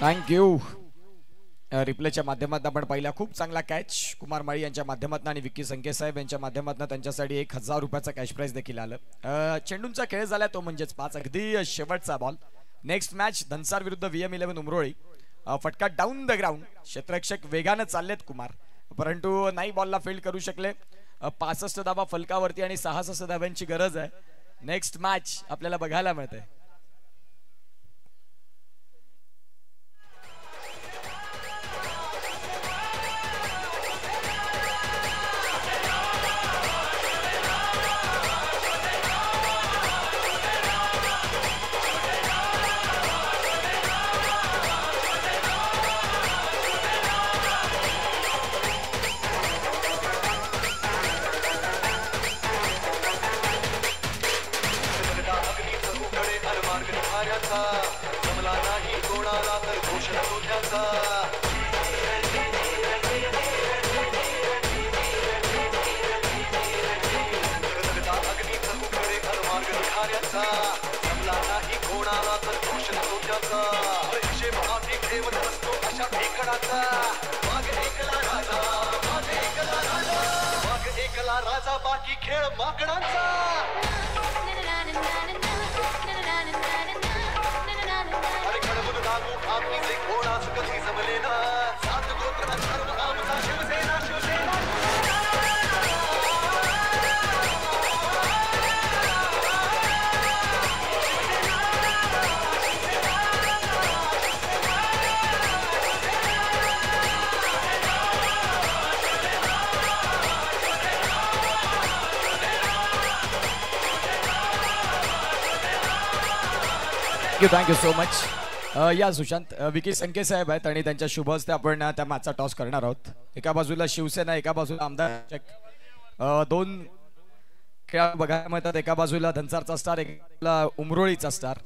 थँक्यू. रिप्लेच्या माध्यमातून आपण पाहिला खूप चांगला कॅच कुमार माळी यांच्या माध्यमातून आणि विकी संके साहेब यांच्या माध्यमातून त्यांच्यासाठी 1000 रुपयाचा कॅश प्राइज देखील आलं. चेंडूंचा खेळ झाला तो म्हणजेच 5. अगदी शेवटचा बॉल. नेक्स्ट मॅच धनसार विरुद्ध VM11 उमरोळी. फटका डाऊन द ग्राउंड. क्षेत्ररक्षक वेगानं चाललेत कुमार, परंतु नाही बॉलला फील्ड करू शकले. 65 धावा फलकावरती आणि 66 धाव्यांची गरज आहे. नेक्स्ट मॅच आपल्याला बघायला मिळते. राजा बाकी खेळ माकडांचा. अरे खडबूड लागू आपली जे घोडाच कधी जमले ना. 7 गोत्र अथर्व आमचा Shivsena Shivsena. Thank you so much. या सुशांत, विकी संके साहेब आहेत आणि त्यांच्या शुभ हस्ते आपण त्या मॅचचा टॉस करणार आहोत. एका बाजूला शिवसेना, एका बाजूला आमदार. 2 खेळ बघायला मिळतात. एका बाजूला धनसारचा स्टार, एका उमरोळीचा स्टार.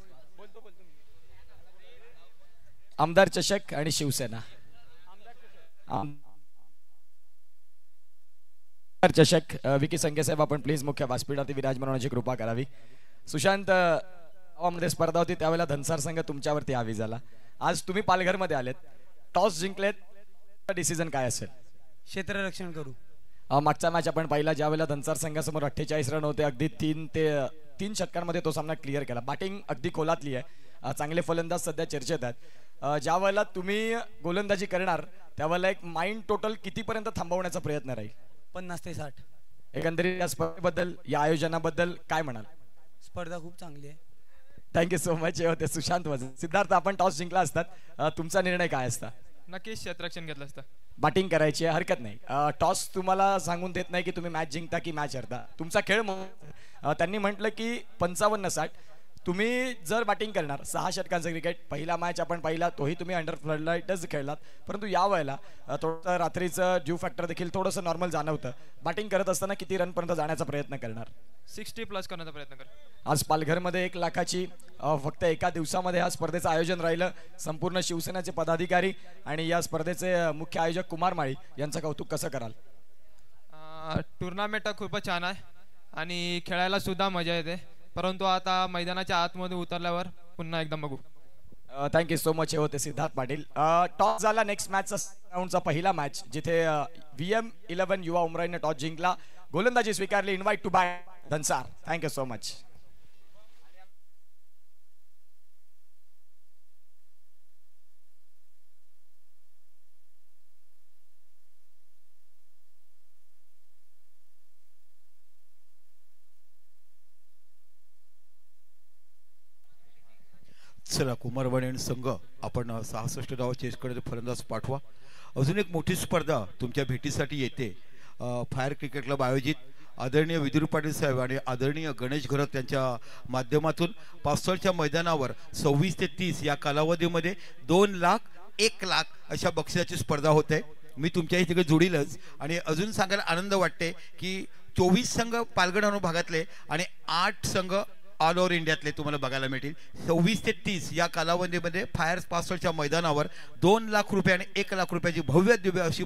आमदार चषक आणि शिवसेना. आमदार चषक. विकी संके साहेब आपण प्लीज मुख्य व्यासपीठावरती विराजमान होण्याची कृपा करावी. सुशांत, मध्ये स्पर्धा होती त्यावेळेला धनसार संघ तुमच्यावरती हावी झाला. आज तुम्ही पालघर मध्ये आलेत, टॉस जिंकलेत, डिसिजन काय असेल? क्षेत्ररक्षण करू. मागचा मॅच आपण पाहिला ज्यावेळेला धनसार संघासमोर 48 रन होते, अगदी 3 षटकांमध्ये तो सामना क्लिअर केला. बॅटिंग अगदी खोलातली आहे, चांगले फलंदाज सध्या चर्चेत आहेत. ज्या वेळेला तुम्ही गोलंदाजी करणार त्यावेळेला एक माइंड टोटल कितीपर्यंत थांबवण्याचा प्रयत्न राहील? 50 ते 60. एकंदरीत या स्पर्धेबद्दल, या आयोजनाबद्दल काय म्हणाल? स्पर्धा खूप चांगली आहे. Thank you so much. हे होते सुशांत वझे. सिद्धार्थ, आपण टॉस जिंकला असतात, तुमचा निर्णय काय असता? नक्कीच क्षेत्ररक्षण घेतलं असतं. बॅटिंग करायची आहे, हरकत नाही. टॉस तुम्हाला सांगून देत नाही की तुम्ही मॅच जिंकता की मॅच हरता, तुमचा खेळ. त्यांनी म्हटलं की 55-60. तुम्ही जर बॅटिंग करणार, 6 षटकांचं क्रिकेट, पहिला मॅच आपण पाहिला तोही तुम्ही अंडर फ्लडलाईटच खेळलात, परंतु या वेळेला थोडंसं रात्रीचं ड्यू फॅक्टर देखील थोडंसं नॉर्मल जाणवतं. बॅटिंग करत असताना किती रनपर्यंत जाण्याचा प्रयत्न करणार? 60+ करण्याचा प्रयत्न कर. आज पालघरमध्ये 1 लाखाची फक्त एका दिवसामध्ये या स्पर्धेचं आयोजन राहिलं. संपूर्ण शिवसेनेचे पदाधिकारी आणि या स्पर्धेचे मुख्य आयोजक कुमार माळी यांचं कौतुक कसं कराल? टुर्नामेंट खूपच छान आहे आणि खेळायला सुद्धा मजा येते, परंतु आता मैदानाच्या आतमध्ये उतरल्यावर पुन्हा एकदम बघू. Thank you so much. हे होते सिद्धार्थ पाटील. टॉस झाला. नेक्स्ट मॅचचा राऊंडचा पहिला मॅच जिथे VM11 युवा उमराईने टॉस जिंकला, गोलंदाजी स्वीकारली. Invite to bat Dhansar. Thank you so much. चला, कुमारवाणी संघ आपण 66 धावा चेसकडे फलंदाज पाठवा. अजून एक मोठी स्पर्धा तुमच्या भेटीसाठी येते. फायर क्रिकेट क्लब आयोजित आदरणीय विदुर पाटील साहेब आणि आदरणीय गणेश घरत यांच्या माध्यमातून पावसाळ्याच्या मैदानावर 26 ते 30 या कालावधीमध्ये 2 लाख 1 लाख अशा बक्षिसाची स्पर्धा होते. मी तुमच्या इथे जोडीलच. आणि अजून सांगायला आनंद वाटते की 24 संघ पालघर भागातले आणि 8 संघ ऑल ओव्हर इंडियातले तुम्हाला बघायला मिळतील. 26 ते 30 या कालावधीमध्ये फायर पासवर्डच्या मैदानावर 2 लाख रुपये आणि 1 लाख रुपयाची भव्य दिव्य अशी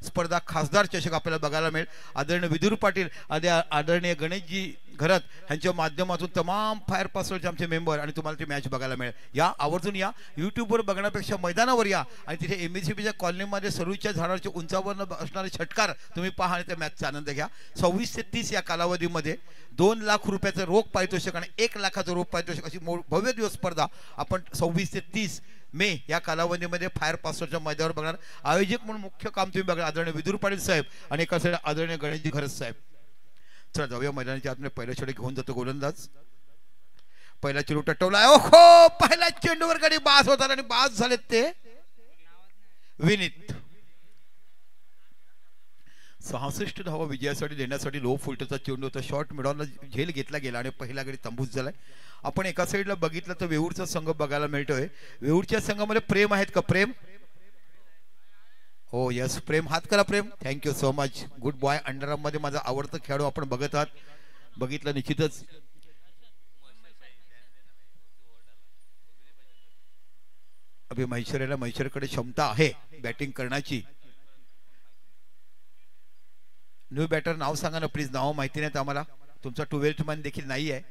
स्पर्धा खासदार चषक आपल्याला बघायला मिळेल. आदरणीय विदुर पाटील आणि आदरणीय गणेशजी घरत यांच्या माध्यमातून तमाम फायर पासवर्डचे आमचे मेंबर आणि तुम्हाला ती मॅच बघायला मिळेल. या आवर्जून या. यूट्यूबवर बघण्यापेक्षा मैदानावर या आणि तिथे MSCBच्या कॉलनीमध्ये सरूच्या झाडाच्या उंचावर असणारे षटकार तुम्ही पहा आणि त्या मॅचचा आनंद घ्या. 26 ते 30 या कालावधीमध्ये 2 लाख रुपयाचं रोख पारितोषिक आणि 1 लाखाचं रोख पारितोषिक अशी भव्य दिवस स्पर्धा आपण 26 ते 30 मे या कालावधीमध्ये फायर पासवर्डच्या मैदानावर बघणार. आयोजक म्हणून मुख्य काम तुम्ही बघा आदरणीय विदुर पाटील साहेब आणि एका साईड आदरणीय गणेशजी घरत साहेब. चला जाऊया मैदानाच्या आतमध्ये. पहिला चेंडू घेऊन जातो गोलंदाज. पहिला चेंडू टटवला. ओहो, पहिल्या चेंडूवर गाडी बास होतात आणि बास झालेत ते विनीत. 66 धावा विजयासाठी देण्यासाठी लो फुलटचा चेंडू होता. शॉर्ट मिडॉनला झेल घेतला गेला आणि पहिला गडी तंबूच झालाय. आपण एका साईडला बघितलं तर वेऊरचा संघ बघायला मिळतोय. वेऊरच्या संघामध्ये प्रेम आहेत का? प्रेम, हो यस प्रेम, हात करा Prem. Thank you so much. Good boy. Underarm मध्ये माझा आवडता खेळाडू आपण बघत आहात. बघितलं निश्चितच. अभि महेश्वरीला महेश्वरकडे क्षमता आहे बॅटिंग करण्याची. न्यू बॅटर नाव सांगा ना प्लीज. नाव माहिती नाहीत आम्हाला. तुमचा 12th मॅन देखील नाही आहे.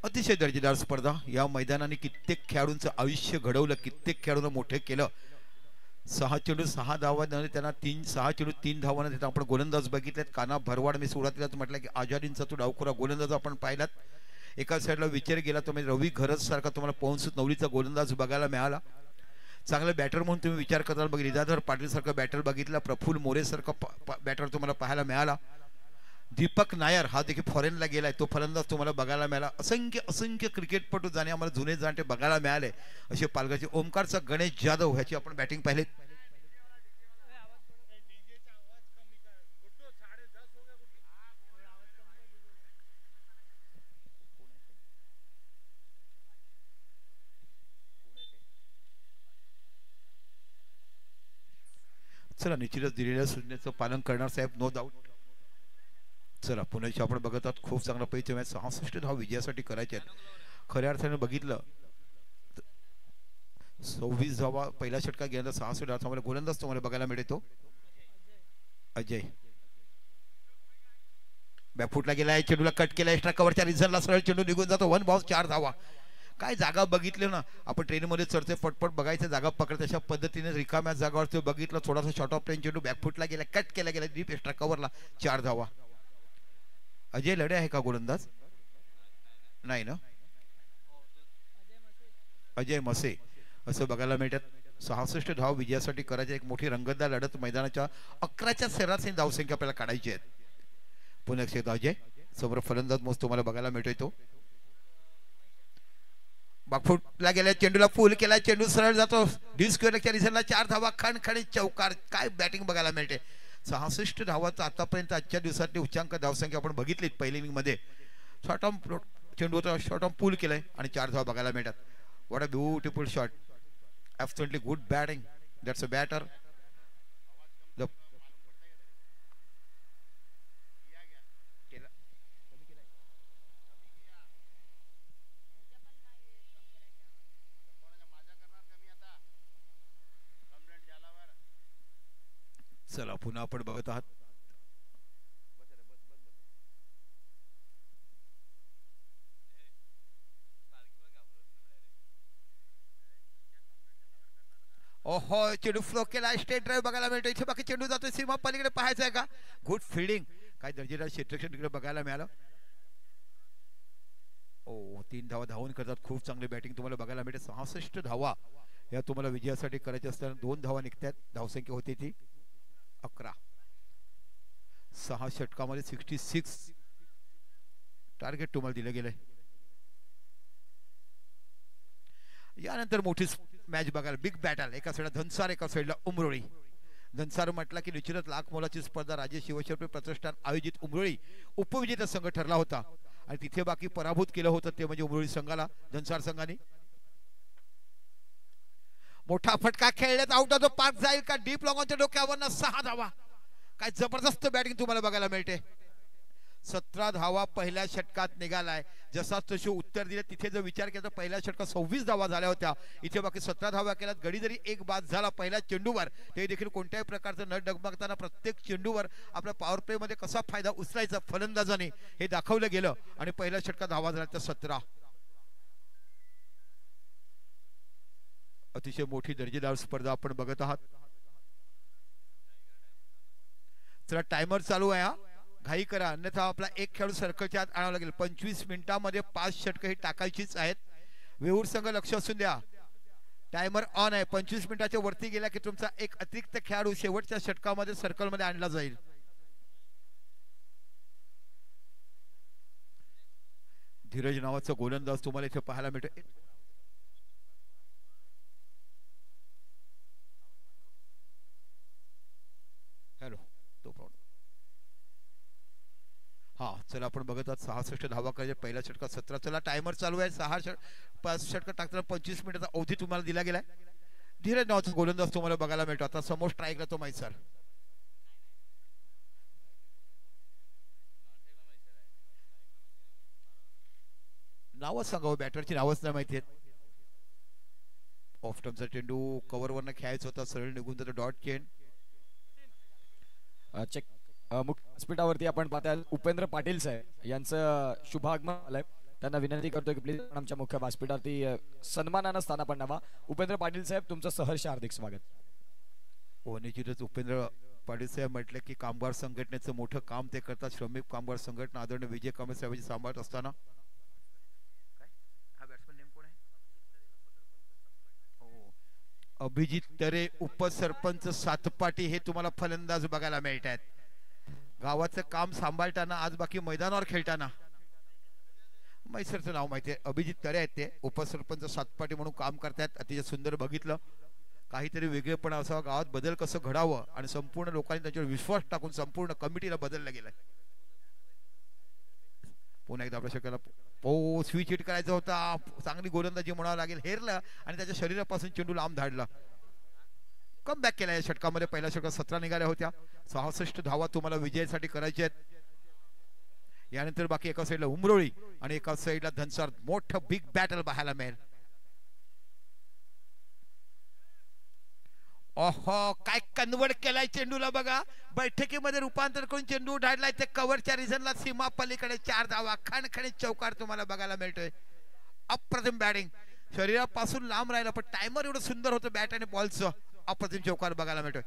अतिशय दर्जेदार स्पर्धा. या मैदानाने कित्येक खेळाडूंचं आयुष्य घडवलं, कित्येक खेळाडूंना मोठे केलं. 6 चेंडू 6 धावा त्यांना 6 चेंडू 3 धावांना देतात. आपण गोलंदाज बघितलेत. काना भरवाड मी सुरुवातीलाच म्हटलं की आजारींचा तो डावखुरा गोलंदाज आपण पाहिलात. एका साईडला विचार गेला तर रवी घरत सारखा तुम्हाला पवनसूत नवलीचा गोलंदाज बघायला मिळाला. चांगला बॅटर म्हणून तुम्ही विचार करताना बघ लीलाधर पाटील सारखा बॅटर बघितला. प्रफुल्ल मोरे सारखा बॅटर तुम्हाला पाहायला मिळाला. दीपक नायर हा देखील फॉरेनला गेलाय, तो फलंदाज तुम्हाला बघायला मिळाला. असंख्य असंख्य क्रिकेटपटू जाणे आम्हाला जुने जाणते बघायला मिळाले असे पालघरचे. ओमकारचा गणेश जाधव ह्याची आपण बॅटिंग पाहिले. चला निश्चितच दिलेल्या सूचनेचं पालन करणार साहेब, नो डाऊट. चला पुण्याची आपण बघत आहात. खूप चांगला पैसे मॅच. 66 धावा विजयासाठी करायचे आहेत. खऱ्या अर्थाने बघितलं 26 धावा पहिला षटका गेला. 66 धावा गोलंदाज तुम्हाला बघायला मिळतो अजय. बॅकफुटला गेलाय. चेंडूला कट केला. एक्स्ट्रा कव्हरच्या रिझनला सरळ चेंडू निघून जातो. 1 बॉल 4 धावा. काय जागा बघितली ना, आपण ट्रेनमध्ये चढतोय पटपट बघायचं जागा पकडत, अशा पद्धतीने रिकाम्या जागावरती बघितलं, थोडासा शॉर्ट ऑफ रेंज चेंडू बॅकफुटला गेला, कट केला गेला, डीप एक्स्ट्रा कव्हरला, 4 धावा. अजय लढे आहे का गोलंदाज? नाही ना, अजय मसे असं बघायला मिळतात. 66 धाव विजयासाठी करायचे. एक मोठी रंगतदार लढत मैदानाच्या 11च्या सरासरी धावसंख्या आपल्याला काढायची आहेत. पुन्हा एकदा अजय समोर फलंदाज मोज तुम्हाला बघायला मिळतोय. तो बागफुटला गेल्या, चेंडूला पूल केला, चेंडू सरळ जातो डिस्क्वेअरच्या रिझनला, 4 धावा, खणखणीत चौकार. काय बॅटिंग बघायला मिळते. 66 धावाचा आतापर्यंत आजच्या दिवसातली उच्चांक धावसंख्या आपण बघितलीत. पहिल्या इनिंग मध्ये शॉर्ट ऑन चेंडूचा शॉर्ट ऑन पूल केलाय आणि 4 धावा बघायला मिळतात. What a beautiful shot. Absolutely good batting. That's a batter. चला पुन्हा आपण बघत आहात. ओहो, चेंडू फ्लो केला, स्टेट ड्राईव्ह बघायला मिळतो. इथे बाकी चेंडू जातो सीमा पलीकडे, पाहायचं आहे का. गुड फिल्डिंग, काय दर्जेदार क्षेत्ररक्षण तिकडे बघायला मिळालं. ओ 3 धावा धावून करतात. खूप चांगली बॅटिंग तुम्हाला बघायला मिळते. 66 धावा या तुम्हाला विजयासाठी करायच्या असताना 2 धावा निघतात. धावसंख्या होती ती 11. 6 षटकामध्ये 66 टार्गेट तुम्हाला दिलं गेलंय. यानंतर मोठी मॅच बघायला. बिग बॅटल, एका साईडला धनसार, एका साईडला उमरोळी. धनसार म्हटला की निश्चितच लाख मोलाची स्पर्धा राजे शिवशर्पे प्रतिष्ठान आयोजित उमरोळी उपविजेता संघ ठरला होता आणि तिथे बाकी पराभूत केलं होतं ते म्हणजे उमरोळी संघाला. धनसार संघाने मोठा फटका खेळण्यात, आउट ऑफ द पार्क जाईल का. डीप लॉंगॉनच्या डोक्यावर 6 धावा. काय जबरदस्त बॅटिंग तुम्हाला बघायला मिळते. 17 धावा पहिल्या षटकात निघालाय. जसा तशी उत्तर दिले तिथे जर विचार केला तर पहिल्या षटकात 26 धावा झाल्या होत्या. इथे बाकी 17 धावा केल्यात. गडी जरी एक बाद झाला पहिल्या चेंडूवर, ते देखील कोणत्याही प्रकारचं न डगमगताना प्रत्येक चेंडूवर आपल्या पॉवर प्ले मध्ये कसा फायदा उचलायचा फलंदाजाने हे दाखवलं गेलं आणि पहिल्या षटकात धावा झाल्या तर 17. अतिशय मोठी दर्जेदार स्पर्धा आपण बघत आहात. चला टायमर चालू आहे. घाई करा, अन्यथा आपला एक खेळाडू सर्कलच्या आत आणावं लागेल. 25 मिनिटांमध्ये 5 षटकं ही टाकायचीच आहेत. वेऊर संघ लक्ष असून द्या. टायमर ऑन आहे. 25 मिनिटाच्या वरती गेला की तुमचा एक अतिरिक्त खेळाडू शेवटच्या षटकामध्ये सर्कलमध्ये आणला जाईल. धीरज नावाचा गोलंदाज तुम्हाला इथे पाहायला मिळतो. हॅलो, तो प्रॉब्लेम. हा चला आपण बघत आहात 66 धावा करायचे पहिल्या षटकात 17. चला टायमर चालू आहे. 5 षटक टाकताना 25 मिनिटाचा अवधी तुम्हाला दिला गेलाय. धीरज नावाचा गोलंदाज तुम्हाला बघायला मिळतो. आता समोर स्ट्राईकला तो मैसर. नावच सांगावं, बॅटरची नावच नाही माहिती आहेत. ऑफ टर्मचा चेंडू कव्हरवरनं खेळायचा होता, सरळ निघून जातो. Dot चेंड check. मुख्य व्यासपीठावरती आपण पाहता उपेंद्र पाटील साहेब यांचं शुभागमन आलंय. त्यांना विनंती करतो की प्लीज आमच्या मुख्य व्यासपीठावरती सन्मानानं स्थानापन्न व्हा. उपेंद्र पाटील साहेब तुमचं सहर्ष हार्दिक स्वागत. हो निश्चितच. उपेंद्र पाटील साहेब म्हटले की कामगार संघटनेचं मोठं काम ते करतात. श्रमिक कामगार संघटना आदरणीय विजय कांबळे साहेबांची सांभाळत असताना अभिजित तरे उपसरपंच सातपाटी हे तुम्हाला फलंदाज बघायला मिळत आहेत. गावाचं काम सांभाळताना आज बाकी मैदानावर खेळताना मैसरचं नाव माहिती आहे. अभिजित तरे आहेत ते उपसरपंच सातपाटी म्हणून काम करतायत. अतिशय सुंदर बघितलं. काहीतरी वेगळेपणा असावा, गावात बदल कसं घडावं आणि संपूर्ण लोकांनी त्याच्यावर विश्वास टाकून संपूर्ण कमिटीला बदललं गेलंय. पुन्हा एकदा आपल्या शक्यला स्विच हिट करायचा होता. चांगली गोलंदाजी म्हणावं लागेल. हेरलं आणि त्याच्या शरीरापासून चेंडू लांब धाडला. कम बॅक केला या षटकामध्ये. पहिल्या षटकात 17 निघाल्या होत्या. 66 धावा तुम्हाला विजयासाठी करायचे आहेत. यानंतर बाकी एका साईडला उमरोळी आणि एका साईडला धनसार. मोठं बिग बॅटल पाहायला मिळेल. ओहो, काय कन्वर्ट केलाय चेंडूला बघा. बैठकीमध्ये रूपांतर करून चेंडू ढाडलाय ते कव्हरच्या रिझनला सीमा पलीकडे. 4 धावा, खणखणीत चौकार तुम्हाला बघायला मिळतोय. अप्रतिम बॅटिंग, शरीरापासून लांब राहिला पण टायमर एवढं सुंदर होतं बॅट आणि बॉलचं. अप्रतिम चौकार बघायला मिळतोय.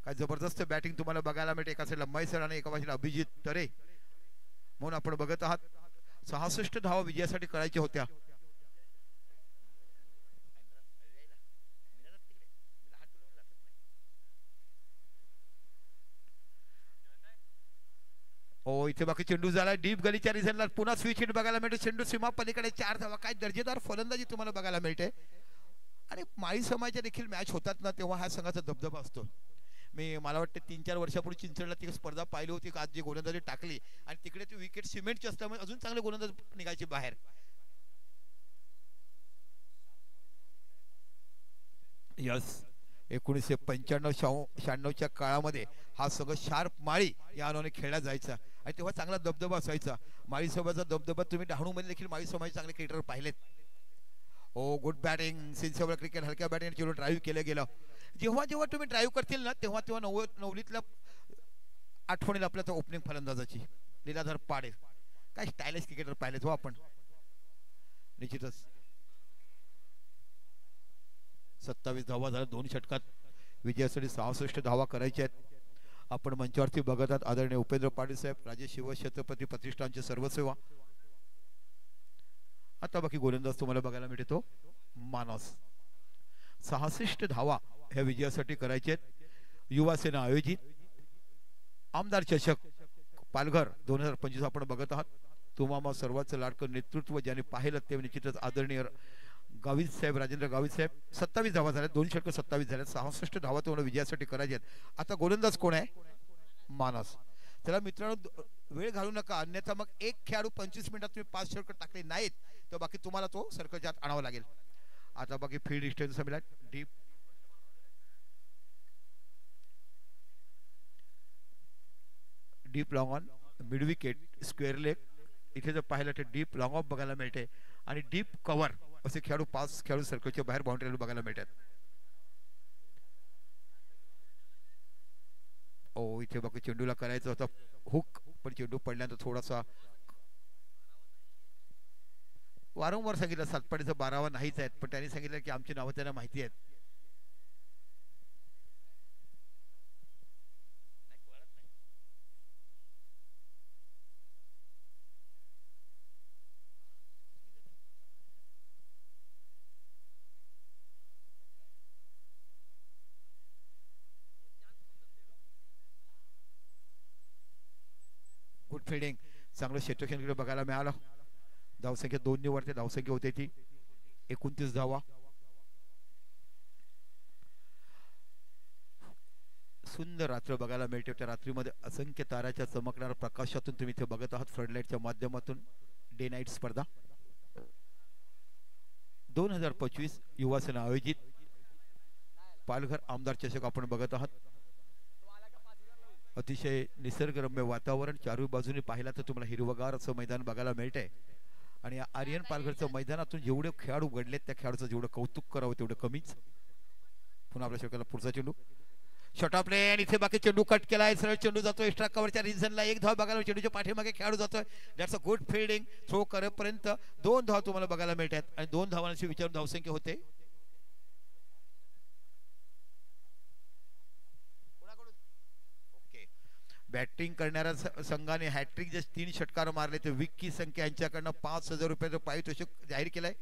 काय जबरदस्त बॅटिंग तुम्हाला बघायला मिळते. एका साईडला मैसर आणि एका बाजूला अभिजित तरे. म्हणून आपण बघत आहात 66 धावा विजयासाठी करायच्या होत्या. ओ इथे बाकी चेंडू झाला डीप गलीच्या रिझनला पुन्हा स्विच हिट बघायला मिळतो. चेंडू सीमा पलीकडे 4 धावा. काय दर्जेदार फलंदाजी तुम्हाला बघायला मिळते. आणि माळी समाजाच्या देखील मॅच होतात ना तेव्हा हा संघाचा दबदबा असतो. मला वाटतं 3-4 वर्षापूर्वी चिंचवडला ती स्पर्धा पाहिली होती का, आज जी गोलंदाजी टाकली आणि तिकडे ती विकेट सिमेंटची असल्यामुळे अजून चांगले गोलंदाज निघायचे बाहेर. यस 1995-96च्या काळामध्ये हा सगळं शार्प माळी या नावाने खेळला जायचा आणि तेव्हा चांगला दबदबा असायचा. माळी समाजाचा दबदबा तुम्ही डहाणूमध्ये देखील माळी समाजाचे चांगले क्रिकेटर पाहिलेत. ओ गुड बॅटिंग, सिन्सिअर क्रिकेट, हलक्या बॅटिंग जेवढं ड्राईव्ह केलं गेलं. जेव्हा जेव्हा तुम्ही ड्राईव्ह करतील ना तेव्हा तेव्हा नवलीतल्या आठवणीला आपल्या तो ओपनिंग फलंदाजाची लीलाधर पाडे. काय स्टायलिश क्रिकेटर पाहिलेत हो आपण. निश्चितच 27 धावा झाल्या 2 षटकात. विजयासाठी 66 धावा करायच्या आहेत. आपण मंचावरती बघत आहात आदरणीय उपेंद्र पाटील साहेब, राजे शिवछत्रपती प्रतिष्ठानचे सर्वसेवा. आता बाकी गोलंदाज तुम्हाला बघायला मिळतो मानस. 66 धावा ह्या विजयासाठी करायचे आहेत. युवा सेना आयोजित आमदार चषक पालघर 2025 आपण बघत आहात. तुम्हाला सर्वांचं लाडकं नेतृत्व ज्यांनी पाहिलं ते निश्चितच आदरणीय गावित साहेब, राजेंद्र गावित साहेब. 27 धावा झाल्या, 2 षटकं 27 झाल्या. 66 धावा तुम्हाला विजयासाठी करायचे आहेत. आता गोलंदाज कोण आहे? मानस. त्याला मित्रांनो वेळ घालू नका, अन्यथा मग एक खेळाडू 25 मिनिटात तुम्ही 5 षटकं टाकले नाहीत तर बाकी तुम्हाला तो सर्कलच्या आत आणावा लागेल. आता बाकी फील्ड डिस्टन्स मिळाला deep long on, mid wicket, square leg. इथे जर पाहिलं तर डीप लॉंग ऑफ बघायला मिळते आणि डीप कव्हर असे खेळाडू 5 खेळाडू सर्कलच्या बाहेर बाउंड्रीला बघायला मिळतात. ओ इथे बघा चेंडूला करायचं होतं हुक पण चेंडू पडल्यानंतर थोडासा वारंवार सांगितलं 7 12 नाहीच आहेत पण त्यांनी सांगितलं की आमची नावं त्यांना माहिती आहेत. गुड फिल्डिंग, चांगलं क्षेत्रक्षण बघायला मिळालं. धावसंख्या 2 वरती धावसंख्या होते ती 29 धावा. सुंदर रात्र बघायला मिळते. त्या रात्रीमध्ये असंख्य ताऱ्याच्या चमकणाऱ्या प्रकाशातून तुम्ही इथे बघत आहात फ्लडलाईटच्या माध्यमातून डे नाईट स्पर्धा 2025 युवा सेना आयोजित पालघर आमदार चषक आपण बघत आहात. अतिशय निसर्गरम्य वातावरण, चारही बाजूने पाहिला तर तुम्हाला हिरवगार असं मैदान बघायला मिळतंय आणि आर्यन पालघरच्या मैदानातून जेवढे खेळाडू घडलेत त्या खेळाडूचं जेवढं कौतुक करावं तेवढं कमीच. पुन्हा आपल्या षटकाला पुढचा चेंडू शॉट ऑफ प्ले. इथे बाकी चेंडू कट केलाय, सरळ चेंडू जातो एक्स्ट्रा कव्हरच्या रिजनला. 1 धाव बघायला चेंडूच्या पाठीमागे खेळाडू जातोय. That's a good fielding. Throw करेपर्यंत 2 धाव तुम्हाला बघायला मिळतात आणि 2 धावांची विचारून धावसंख्या होते. बॅटिंग करणाऱ्या संघाने हॅट्रिक जे 3 षटकार मारले ते विक्की संख्या यांच्याकडनं 5000 रुपयाचं पारितोषिक जाहीर केलंय.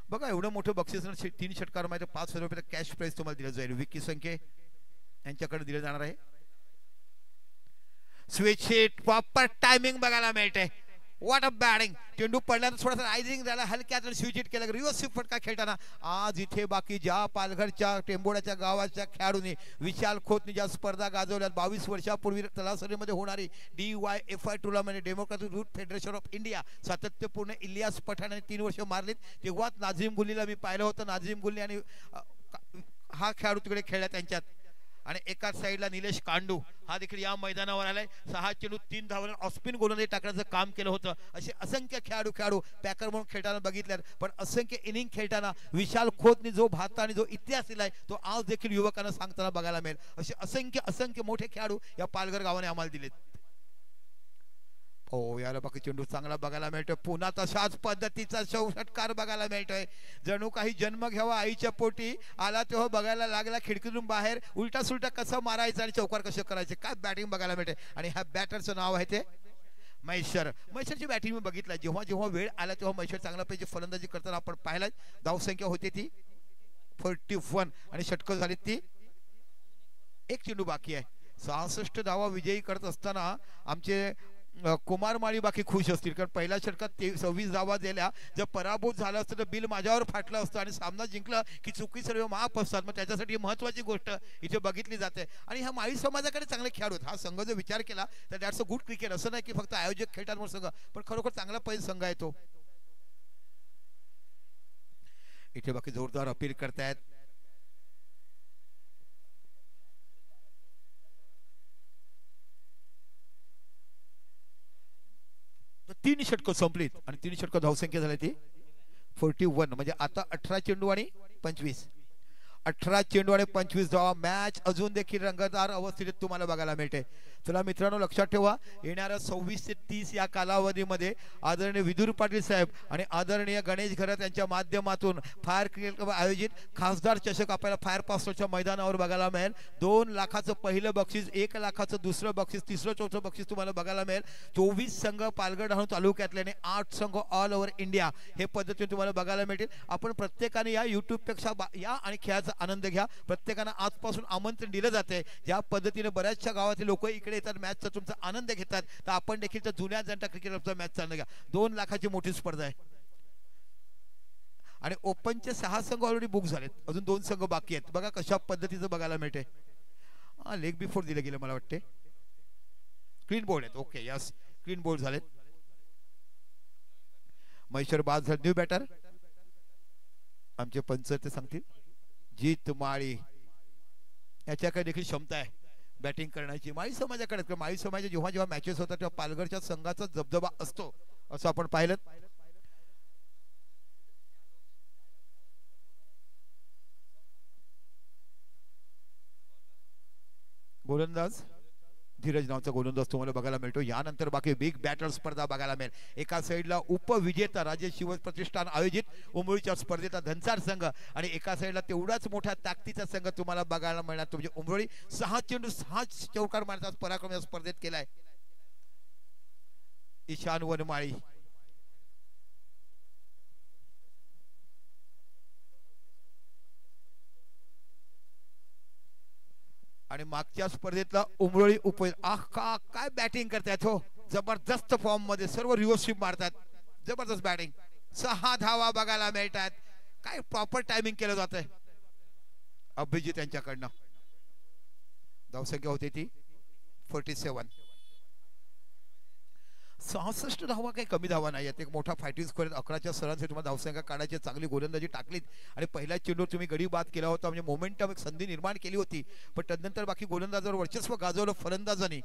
बघा एवढं मोठं बक्षीस 3 षटकार मारले 5000 रुपयाचं कॅश प्राइस तुम्हाला दिलं जाईल. विक्की संख्या यांच्याकडे दिलं जाणार आहे. स्विच हिट प्रॉपर टायमिंग बघायला मिळते. What a batting. चेंडू पडल्यानंतर थोडासा रायझिंग झाला, हलक्यात स्विच हिट केला, रिव्हर्स फटका खेळताना. आज इथे बाकी ज्या पालघरच्या टेंबोड्याच्या गावाच्या खेळाडूंनी विशाल खोतनी ज्या स्पर्धा गाजवल्यात 22 वर्षापूर्वी तलासरीमध्ये होणारी DYFI tournament democratic root federation of India सातत्यपूर्ण इलियास पठाणाने 3 वर्ष मारलीत. तेव्हाच नाझीम गुल्लीला मी पाहिलं होतं. नाझीम गुल्ली आणि हा खेळाडू तिकडे खेळला त्यांच्यात. आणि एकाच साईडला निलेश कांडू हा देखील या मैदानावर आलाय. 6 चेंडू 3 धावांवर ऑस्पिन गोलंदाजी टाकण्याचं काम केलं होतं. असे असंख्य खेळाडू पॅकर म्हणून खेळताना बघितल्यात पण असंख्य इनिंग खेळताना विशाल खोतनी जो भारताने जो इतिहास दिलाय तो आज देखील युवकांना सांगताना बघायला मिळेल. असे असंख्य मोठे खेळाडू या पालघर गावाने आम्हाला दिलेत. हो याला बाकी चेंडू चांगला बघायला मिळतोय. पुन्हा तशाच पद्धतीचा षटकार बघायला मिळतोय. जणू काही जन्म घ्यावा आईच्या पोटी आला तेव्हा बघायला लागला खिडकीतून बाहेर उलटा सुलटा कसं मारायचं आणि चौकार कसं करायचे. काय बॅटिंग बघायला मिळते. आणि ह्या बॅटरचं नाव आहे ते महेश्वर. महेश्वरची बॅटिंग मी बघितलं. जेव्हा जेव्हा वेळ आला तेव्हा महेश्वर चांगला पाहिजे फलंदाजी करताना आपण पाहिलं. धावसंख्या होती ती 41 आणि षटकं झाली ती एक चेंडू बाकी आहे. 66 धावा विजयी करत असताना आमचे कुमार माळी बाकी खुश असतील. कारण पहिल्या षटकात 26 धावा दिल्या. जर पराभूत झालं असतं तर बिल माझ्यावर फाटलं असतं आणि सामना जिंकला की चुकी सर्व माफ असतात. मग त्याच्यासाठी महत्वाची गोष्ट इथे बघितली जाते. आणि ह्या माळी समाजाकडे चांगले खेळाडू आहेत. हा संघ जर विचार केला तर दॅट्स अ गुड क्रिकेट. असं नाही की फक्त आयोजक खेळतात म्हणून संघ, पण खरोखर चांगला पहिला संघ आहे तो. इथे बाकी जोरदार अपील करतायत. तीन षटकं संपलीत आणि 3 षटकं धावसंख्या झाली ती 41. म्हणजे आता 18 चेंडू आणि 25. 18 चेंडू आणि 25 धावा. मॅच अजून देखील रंगतदार अवस्थेत तुम्हाला बघायला मिळते. चला मित्रांनो लक्षात ठेवा येणाऱ्या 26 ते 30 या कालावधीमध्ये आदरणीय विदुर पाटील साहेब आणि आदरणीय गणेश घरत यांच्या माध्यमातून फायर क्रिकेट क्लब आयोजित खासदार चषक आपल्याला फायर पास्टरच्या मैदानावर बघायला मिळेल. 2 लाखाचं पहिलं बक्षीस, 1 लाखाचं दुसरं बक्षीस, तिसरं चौथं बक्षीस तुम्हाला बघायला मिळेल. 24 संघ पालघर डहाणू तालुक्यातले आणि 8 संघ ऑल ओव्हर इंडिया हे पद्धतीने तुम्हाला बघायला मिळतील. आपण प्रत्येकाने या युट्यूब पेक्षा या आणि खेळाचा आनंद घ्या. प्रत्येकानं आजपासून आमंत्रण दिलं जाते. ज्या पद्धतीने बऱ्याचशा गावातील लोक इकडे येतात मॅचचा तुमचा आनंद घेतात तर आपण देखील त्या जुन्या जनता क्रिकेट क्लबचा मॅचचा आनंद घ्या. 2 लाखाची मोठी स्पर्धा आहे आणि ओपनचे 6 संघ ऑलरेडी बुक झालेत. अजून 2 संघ बाकी आहेत. बघा कशा पद्धतीचं बघायला मिळते. लेग बिफोर दिले गेले मला वाटते. क्लीन बोर्ड आहेत. ओके यस क्लीन बोर्ड झालेत. महेश्वर बाद झाले. न्यू बॅटर आमचे पंच ते सांगतील. जीत माळी याच्याकडे देखील क्षमता आहे बॅटिंग करण्याची. माळी समाजाकडे माळी समाज जेव्हा जेव्हा मॅचेस होतात तेव्हा पालघरच्या संघाचा दबदबा असतो असं आपण पाहिलं. गोलंदाज धीरज नावाचा गोलंदाज तुम्हाला बघायला मिळतो. यानंतर बाकी बिग बॅटल स्पर्धा बघायला मिळेल. एका साईडला उपविजेता राज्य शिव प्रतिष्ठान आयोजित उंबळीच्या स्पर्धेचा धनसार संघ आणि एका साईडला तेवढाच मोठ्या ताकदीचा संघ तुम्हाला बघायला मिळणार. तुमची उंबळी 6 चेंडू 6 चौकार मारण्याचा पराक्रम या स्पर्धेत केलाय. ईशान वनमाळी आणि मागच्या स्पर्धेतला उमरोळी काय बॅटिंग करतायत हो. जबरदस्त फॉर्म मध्ये सर्व रिव्हर्स स्वीप मारतात. जबरदस्त बॅटिंग. 6 धावा बघायला मिळतात. काय प्रॉपर टायमिंग केलं जात आहे अभिजित यांच्याकडनं. धावसंख्या होती ती 47. 66 धावा काही कमी धावा नाही आहेत. एक मोठा फायटिंग स्कोर 11च्या सरांसाठी तुम्हाला धावसंख्या काढायची. चांगली गोलंदाजी टाकलीत आणि पहिल्या चेंडूवर तुम्ही गडी बाद केला होता. म्हणजे मोमेंटम एक संधी निर्माण केली होती पण तदनंतर बाकी गोलंदाजावर वर्चस्व गाजवलं फलंदाजांनी.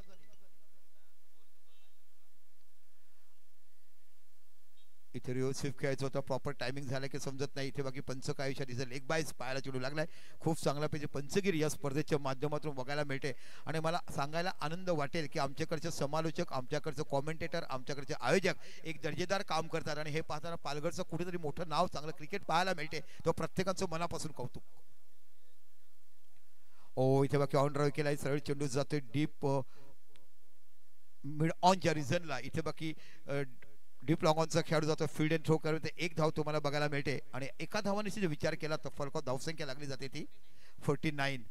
इथे रिव्हर्स खेळायचं होतं. प्रॉपर टायमिंग झालं की समजत नाही. इथे बाकी पंच काय आयुष्यात इथे लेग बायस पाहायला चेंडू लागलाय. खूप चांगला पाहिजे पंचगिरी या स्पर्धेच्या माध्यमातून बघायला मिळते. आणि मला सांगायला आनंद वाटेल की आमच्याकडचे समालोचक, आमच्याकडचे कॉमेंटेटर, आमच्याकडचे आयोजक एक दर्जेदार काम करतात आणि हे पाहताना पालघरचं कुठेतरी मोठं नाव चांगलं क्रिकेट पाहायला मिळते. तो प्रत्येकाचं मनापासून कौतुक. इथे बाकी ऑन ड्राईव्ह केलाय. सरळ चेंडू जातोय डीप मिड ऑनच्या रिझनला. इथे बाकी डीप लॉंग ऑनचा खेळाडू जातो. फील्ड अँड थ्रो करत 1 धाव तुम्हाला बघायला मिळते आणि एका धावाने जर विचार केला तर फलकात धावसंख्या लागली जाते ती 49.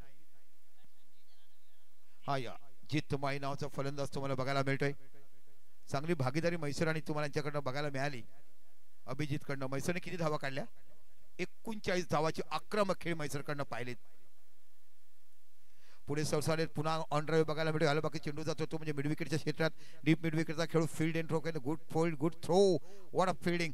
या जित माई नावाचा फलंदाज तुम्हाला बघायला मिळतोय. चांगली भागीदारी म्हैसरांनी तुम्हाला यांच्याकडनं बघायला मिळाली. अभिजित कडनं म्हैसरने किती धावा काढल्या? 39 धावाची आक्रमक खेळ म्हैसरकडनं पाहिलेत. पुढे सरसाले पुन्हा ऑन ड्राईव्ह बघायला मिळतो. आला बाकी चेंडू जातो तो म्हणजे मिड विकेटच्या क्षेत्रात डीप मिड विकेटचा खेळू. फील्ड अँड थ्रो केलं. Good fold good throw. What a fielding.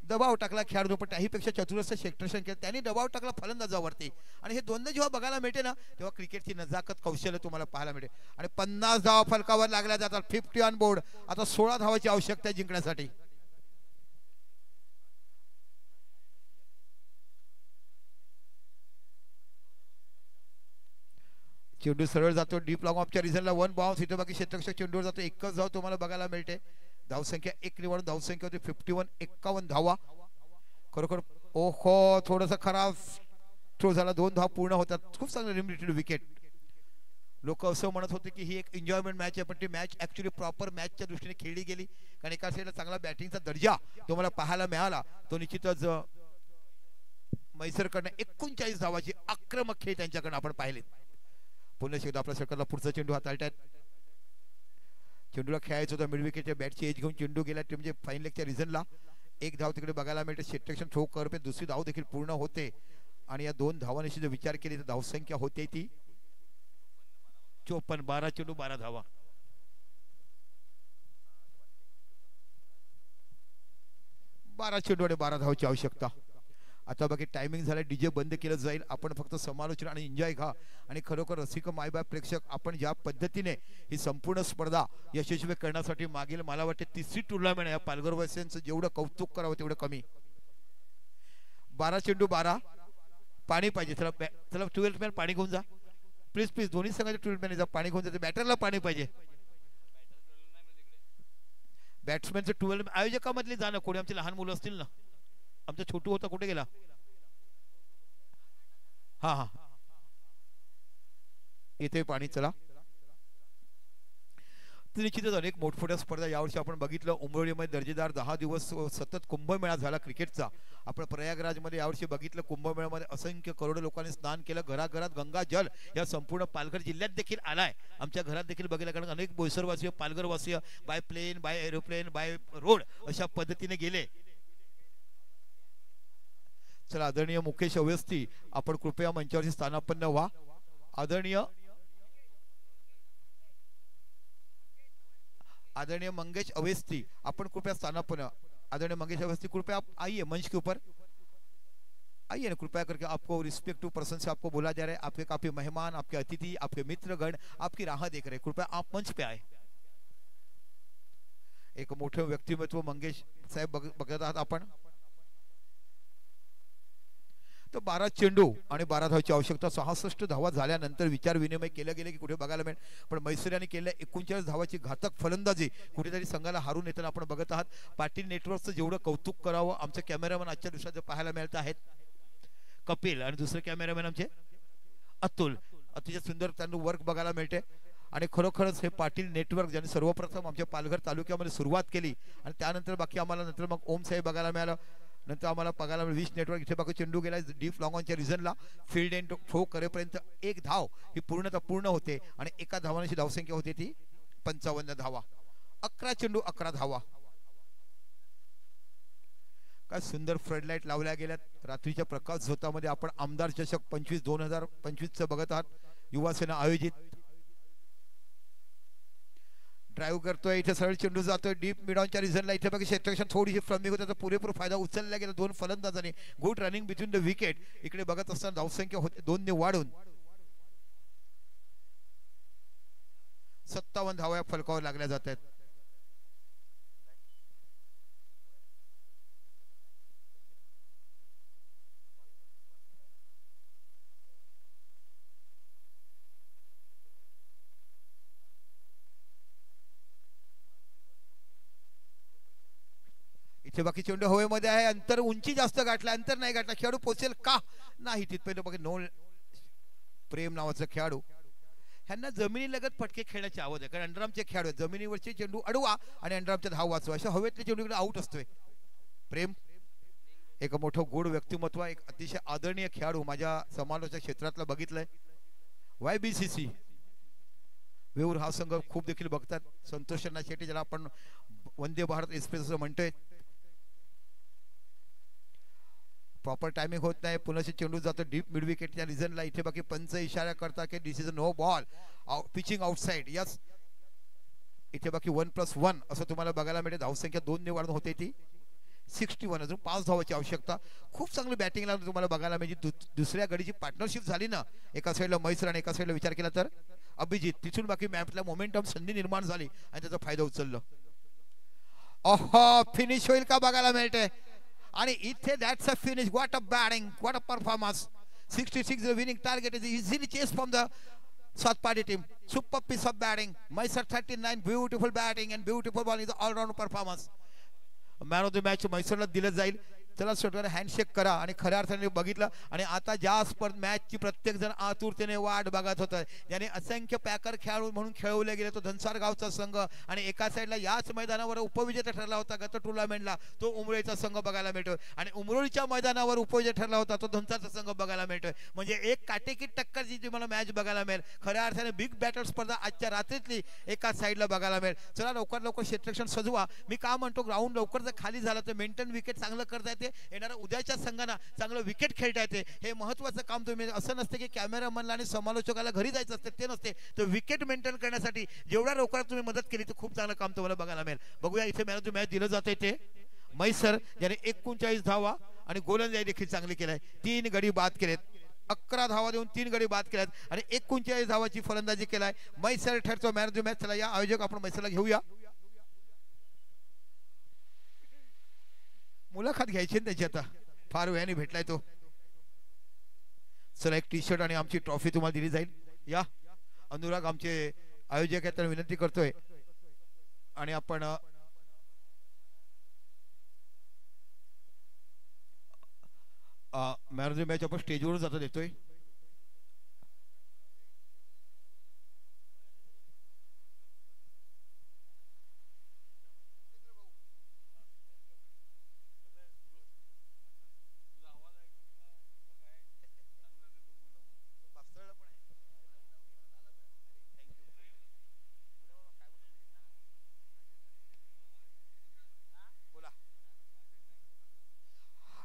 दबाव टाकला खेळाडू पण त्याहीपेक्षा चतुरस्थ क्षेत्ररक्षण केलं. त्यांनी दबाव टाकला फलंदाजावरती आणि हे दोनदा जेव्हा बघायला मिळते ना तेव्हा क्रिकेटची नजाकत कौशल्य तुम्हाला पाहायला मिळते. आणि 50 धावा फलकावर लागल्या जातात. 50 ऑन बोर्ड. आता 16 धावाची आवश्यकता आहे जिंकण्यासाठी. चेंडू सरळ जातो डीप लॉंग ऑफच्या रिझनला 1 बाउन्स. इथे बाकी क्षेत्ररक्षक चेंडूवर जातो. एकच धाव तुम्हाला बघायला मिळते. धावसंख्या 1 निवडून धावसंख्या होती 51, 51 धावा. खरोखर ओहो थोडंसं खराब थ्रो झाला. 2 धावा पूर्ण होतात. खूप चांगलं लिमिटेड विकेट. लोक असं म्हणत होते की ही एक एन्जॉयमेंट मॅच आहे, पण ती मॅच ऍक्च्युली प्रॉपर मॅचच्या दृष्टीने खेळली गेली. कारण एका साईडला चांगला बॅटिंगचा दर्जा तो मला पाहायला मिळाला. तो निश्चितच म्हैसरकडनं 39 धावाची आक्रमक खेळ त्यांच्याकडनं आपण पाहिले. पुन्हा शेवटी आपल्या सरकारला पुढचा चेंडू हाताळतात. चेंडूला खेळायचं होतं मिड विकेटच्या बॅटची एज घेऊन चेंडू गेला ते म्हणजे फाईन लेगच्या रिझनला. 1 धाव तिकडे बघायला मिळते. क्षेत्ररक्षण थ्रो करपे दुसरी धाव देखील पूर्ण होते. आणि या 2 धावांशी जर विचार केली तर धावसंख्या होते ती 54. 12 चेंडू 12 धावा. बारा चेंडू आणि 12 धावाची आवश्यकता. आता बाकी टायमिंग झालं. डीजे बंद केलं जाईल. आपण फक्त समालोचन आणि एन्जॉय घ्या. आणि खरोखर रसिक मायबाप प्रेक्षक आपण ज्या पद्धतीने ही संपूर्ण स्पर्धा यशस्वी करण्यासाठी मागील मला वाटते 3री टुर्नामेंट या पालघरवासियांचं जेवढं कौतुक करावं तेवढं कमी. 12 चेंडू 12. पाणी पाहिजे. चला चला 12th मॅन पाणी घेऊन जा प्लीज प्लीज. दोन्ही संघाचे 12th मॅन जा पाणी घेऊन जाते. बॅटरला पाणी पाहिजे. बॅट्समॅनचं 12 आयोजकामधले जा ना. कोणी आमचे लहान मुलं असतील ना. आमचा छोटू होता कुठे गेला. हा हा येते पाणी. चला निश्चितच अनेक मोठमोठ्या स्पर्धा यावर्षी आपण बघितलं. उंबरठीमध्ये दर्जेदार 10 दिवस सतत कुंभमेळा झाला क्रिकेटचा. आपण प्रयागराजमध्ये यावर्षी बघितलं. कुंभमेळ्यामध्ये असंख्य करोडो लोकांनी स्नान केलं. घराघरात गंगा जल या संपूर्ण पालघर जिल्ह्यात देखील आलाय. आमच्या घरात देखील बघितलं. कारण अनेक बोईसरवासीय पालघरवासीय by plane by aeroplane by road अशा पद्धतीने गेले. चला आदरणीय मुकेश अवस्थी आपण कृपया मंचावरती स्थानापन्न व्हा. आदरणीय मंगेश अवस्थी आपण कृपया स्थानापन्न. आदरणीय मंगेश अवस्थी कृपया आप आइए मंच के ऊपर आइए ना कृपया करके. आपको रिस्पेक्टिव पर्सन से आपको बोला जा रहा है. आपके काफी मेहमान आपके अतिथि आपके मित्रगण आपकी राह देख रहे. कृपया आप मंच पे आए. एक मोठे व्यक्तिमत्व मंगेश साहेब बघत आहात आपण. तर 12 चेंडू आणि 12 धावाची आवश्यकता. 66 धावा झाल्यानंतर विचार विनिमय केलं गेले की कुठे बघायला मिळेल. पण म्हैसूर यांनी केलेल्या 39 धावाची घातक फलंदाजी कुठेतरी संघाला हारून येताना आपण बघत आहात. पाटील नेटवर्कचं जेवढं कौतुक करावं आमचे कॅमेरामॅन आजच्या दिवसात पाहायला मिळत आहेत कपिल आणि दुसरे कॅमेरामॅन आमचे अतुल. अतिशय सुंदर त्यांना वर्क बघायला मिळते. आणि खरोखरच हे पाटील नेटवर्क ज्यांनी सर्वप्रथम आमच्या पालघर तालुक्यामध्ये सुरुवात केली आणि त्यानंतर बाकी आम्हाला नंतर मग ओम साहेब बघायला मिळालं. नंतर आम्हाला बघायला विश नेटवर्क. इथे बघा चेंडू गेला डीप लॉंग ऑनच्या रिझनला. फील्ड एंड थ्रो करेपर्यंत 1 धाव ही पूर्ण होते. आणि एका धावांची धावसंख्या होते ती 55 धावा. 11 चेंडू 11 धावा. काय सुंदर फ्लडलाईट लावल्या गेल्यात. रात्रीच्या प्रकाश झोतामध्ये आपण आमदार चषक 2025 बघत आहात. युवासेना आयोजित. ड्राईव्ह करतोय. इथे सरळ चेंडू जातोय डीप मिडॉनच्या रिझनला. इथे बघा क्षेत्ररक्षण थोडीशी फ्लमिंग होते. पुरेपूर फायदा उचलला गेला 2 फलंदाजांनी. Good running between the wicket. इकडे बघत असताना धावसंख्या होते 2 ने वाढून 57 धावा फलकावर लागल्या जात आहेत. इथे बाकी चेंडू हवेमध्ये आहे. अंतर उंची जास्त गाठला. अंतर नाही गाठला. खेळाडू पोचेल का नाही तिथपर्यंत बघा. नो प्रेम नावाचा खेळाडू. ह्यांना जमिनीलगत फटके खेळण्याची आवड आहे. कारण अंडरआर्मचे खेळाडू जमिनीवरचे चेंडू अडवा आणि अंडरआर्मचा धाव वाचवा. अशा हवेतले चेंडू इकडे आउट असतोय. प्रेम एक मोठं गोड व्यक्तिमत्व. एक अतिशय आदरणीय खेळाडू माझ्या समालोचक क्षेत्रातला बघितलंय. YBCC वेऊर हा संघ खूप देखील बघतात. संतोष शेट्टी ज्याला आपण वंदे भारत एक्सप्रेस असं म्हणतोय. प्रॉपर टायमिंग होत नाही. पुन्हा चेंडू जातो डीप मिड विकेटच्या रिझनला. इथे बाकी पंच इशारा करता की this is a no ball pitching outside. Yes इथे बाकी 1+1 असं तुम्हाला बघायला मिळते. धावसंख्या 2 ने वाढून होते ती 61. अजून 5 धावाची आवश्यकता. खूप चांगली बॅटिंगला तुम्हाला बघायला मिळते. दुसऱ्या गडीची पार्टनरशिप झाली ना. एका साईडला म्हैसूर आणि एका साईडला विचार केला तर अभिजित. तिथून बाकी मॅपला मोमेंटम संधी निर्माण झाली आणि त्याचा फायदा उचलला. फिनिश होईल का बघायला मिळते. आणि इथे that's a finish. What a batting what a performance. 66 the winning target is easily chased from the Satpadi team, super piece of batting. Mysore 39, beautiful batting and beautiful ball is all-round performance. Man of the match म्हैसूरला दिलं जाईल. चला शेवटी handshake करा आणि खऱ्या अर्थाने बघितलं आणि आता ज्या मॅचची प्रत्येक जण आतुरतेने वाट बघत होतं. ज्याने असंख्य पॅकर खेळाडू म्हणून खेळवले गेले तो धनसार गावचा संघ आणि एका साईडला याच मैदानावर उपविजेता ठरला होता गत टुर्नामेंटला तो उमरेचा संघ बघायला मिळतोय आणि उमरोळीच्या मैदानावर उपविजेता ठरला होता तो धनसारचा संघ बघायला मिळतोय. म्हणजे एक काटेकी टक्कर जी मला मॅच बघायला मिळेल. खऱ्या अर्थाने बिग बॅटल स्पर्धा आजच्या रात्रीतली एका साईडला बघायला मिळेल. चला लवकर लवकर क्षेत्ररक्षण सजवा. मी का म्हणतो ग्राउंड लवकर जर खाली झालं तर मेंटेन विकेट चांगलं करता येते. येणाऱ्या उद्याच्या संघांना चांगलं विकेट खेळता येते. हे महत्त्वाचं काम तुम्ही असं नसते की कॅमेरामनला आणि समालोचकाला घरी जायचं असते ते नसते. तर विकेट मेंटेन करण्यासाठी जेवढ्या लवकर तुम्ही मदत केली तर खूप चांगलं काम तुम्हाला बघायला मिळेल. बघूया इथे मॅन ऑफ द मॅच दिलं जाते ते म्हैसर ज्याने 39 धावा आणि गोलंदाजी देखील चांगली केलाय. 3 गडी बाद केलेत. 11 धावा देऊन 3 गडी बाद केल्यात आणि 39 धावाची फलंदाजी केलाय. म्हैसर ठरतो मॅन ऑफ द मॅच. चला या आयोजक आपण म्हैसरला घेऊया. मुलाखत घ्यायची त्याची आता फार वेळाने भेटलाय तो. चला एक टी शर्ट आणि आमची ट्रॉफी तुम्हाला दिली जाईल. या अनुराग आमचे आयोजक आहेत त्यांना विनंती करतोय आणि आपण मॅन ऑफ द मॅच आपण स्टेजवर जाता देतोय.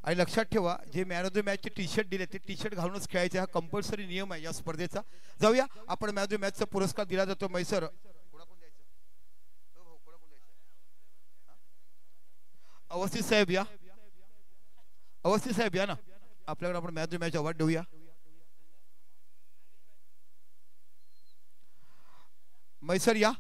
आणि लक्षात ठेवा जे मॅन ऑफ द मॅचचे टी शर्ट दिले ते टी शर्ट घालूनच खेळायचे. हा कंपल्सरी नियम आहे या स्पर्धेचा. जाऊया आपण मॅन ऑफ द मॅचचा पुरस्कार दिला जातो म्हैसर. अवस्थी साहेब या. अवस्थी साहेब या ना आपल्याकडे. आपण man of the match award देऊया. म्हैसर या.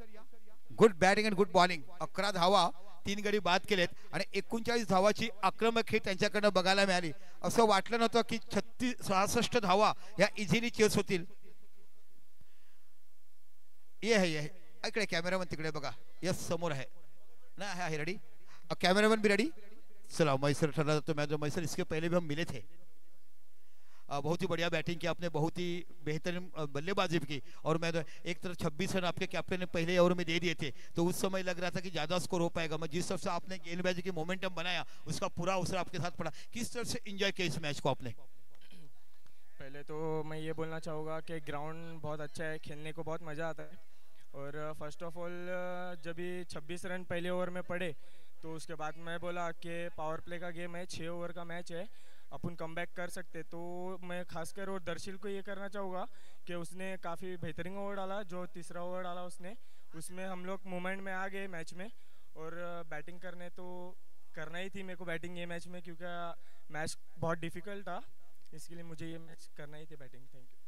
Good batting and good bowling. 11 धावा 3 गडी बाद केलेत आणि 39 धावाची आक्रमक खेळ त्यांच्याकडनं बघायला मिळाली. असं वाटलं नव्हतं की 66 धावा या इझिली चेस होतील. ये है इकडे कॅमेरामन तिकडे बघा. यस समोर आहे ना. आहे रेडी. कॅमेरामन भी रेडी. चला म्हैसर ठरला जातो मैच. म्हैसर इसके पहले भी हम मिले थे. बहुत ही बढ़िया बैटिंग की आपने. बहुत ही बेहतरीन बल्लेबाजी की. और मैं एक तरफ 26 रन आपके कैप्टन ने पहले ओवर में दे दिए थे तो उस समय लग रहा था कि ज़्यादा स्कोर हो पाएगा. मैं जिस तरफ से आपने गेंदबाजी की मोमेंटम बनाया उसका पूरा असर आपके साथ पड़ा. किस तरह से एंजॉय किया इस मैच को आपने? पहले तो मैं ये बोलना चाहूँगा कि ग्राउंड बहुत अच्छा है. खेलने को बहुत मज़ा आता है. और फर्स्ट ऑफ ऑल जब भी 26 रन पहले ओवर में पड़े तो उसके बाद मैं बोला कि पावर प्ले का गेम है. 6 ओवर का मैच है. अपन कमबैक कर सकते. तो मैं खासकर और दर्शिल को ये करना चाहूँगा कि उसने काफ़ी बेहतरीन ओवर डाला. जो तीसरा ओवर डाला उसने उसमें हम लोग मूवमेंट में आ गए मैच में. और बैटिंग करने तो करना ही थी मेरे को बैटिंग ये मैच में क्योंकि मैच बहुत डिफ़िकल्ट था. इसके लिए मुझे ये मैच करना ही थी बैटिंग. Thank you.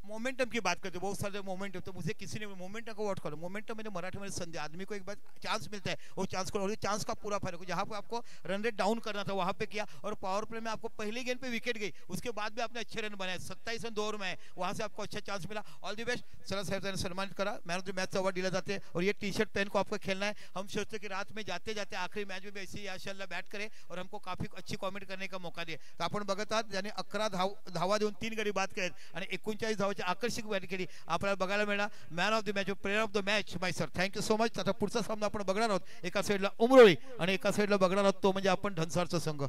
मोमेंटम की बात करते हैं. बहुत सारे मोमेंटम. तो मुझे किसी ने मोमेंटम को वर्ड करो. मोमेंटम मैंने मराठी में संधि. आदमी को एक बार चांस मिलता है वो चांस को. चांस का पूरा फायदा. जहाँ पे आपको रन रेट डाउन करना था वहाँ पे किया. और पावर प्ले में आपको पहली गेंद पे विकेट गई. उसके बाद भी आपने अच्छे रन बनाए. 27 रन 2 ओवर में है. वहाँ से आपको अच्छा चांस मिला. All the best. चला साहब ने सम्मानित करा. Man of the match award दिला जाते हैं. और ये टी शर्ट पहन को आपको खेलना है. हम सोचते हैं कि रात में जाते जाते आखिरी मैच में भी ऐसे ही माशाल्लाह बैट करे और हमको काफी अच्छी कॉमेंट करने का मौका दिए. तो आपण बघत आहात ज्याने 11 धावा देऊन 3 गडी बाद केलेत आणि 39 धावाची आकर्षक बॅटिंग केली. आपल्याला बघायला मिळणार man of the match player of the match Mysore. Thank you so much. आता पुढचा सामना आपण बघणार आहोत. एका साईडला उमरोळी आणि एका साईडला बघणार आहोत तो म्हणजे आपण धनसारचा संघ.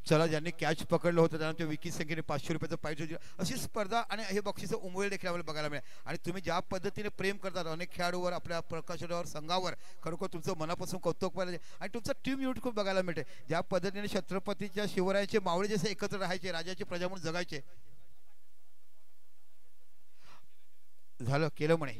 चला ज्यांनी कॅच पकडलं होतं त्यांना ते विकी संख्येने 500 रुपयाचं पाहिजे दिलं. अशी स्पर्धा आणि हे बक्षीस उमवेल देखील आम्हाला बघायला मिळेल. आणि तुम्ही ज्या पद्धतीने प्रेम करतात अनेक खेळाडूवर आपल्या प्रकाशनावर संघावर खरोखर तुमचं मनापासून कौतुक पाहिजे. आणि तुमचं टीम युनिट खूप बघायला मिळते. ज्या पद्धतीने छत्रपतीच्या शिवरायाचे मावळे जसे एकत्र राहायचे राजाची प्रजा म्हणून जगायचे झालं केलं म्हणे.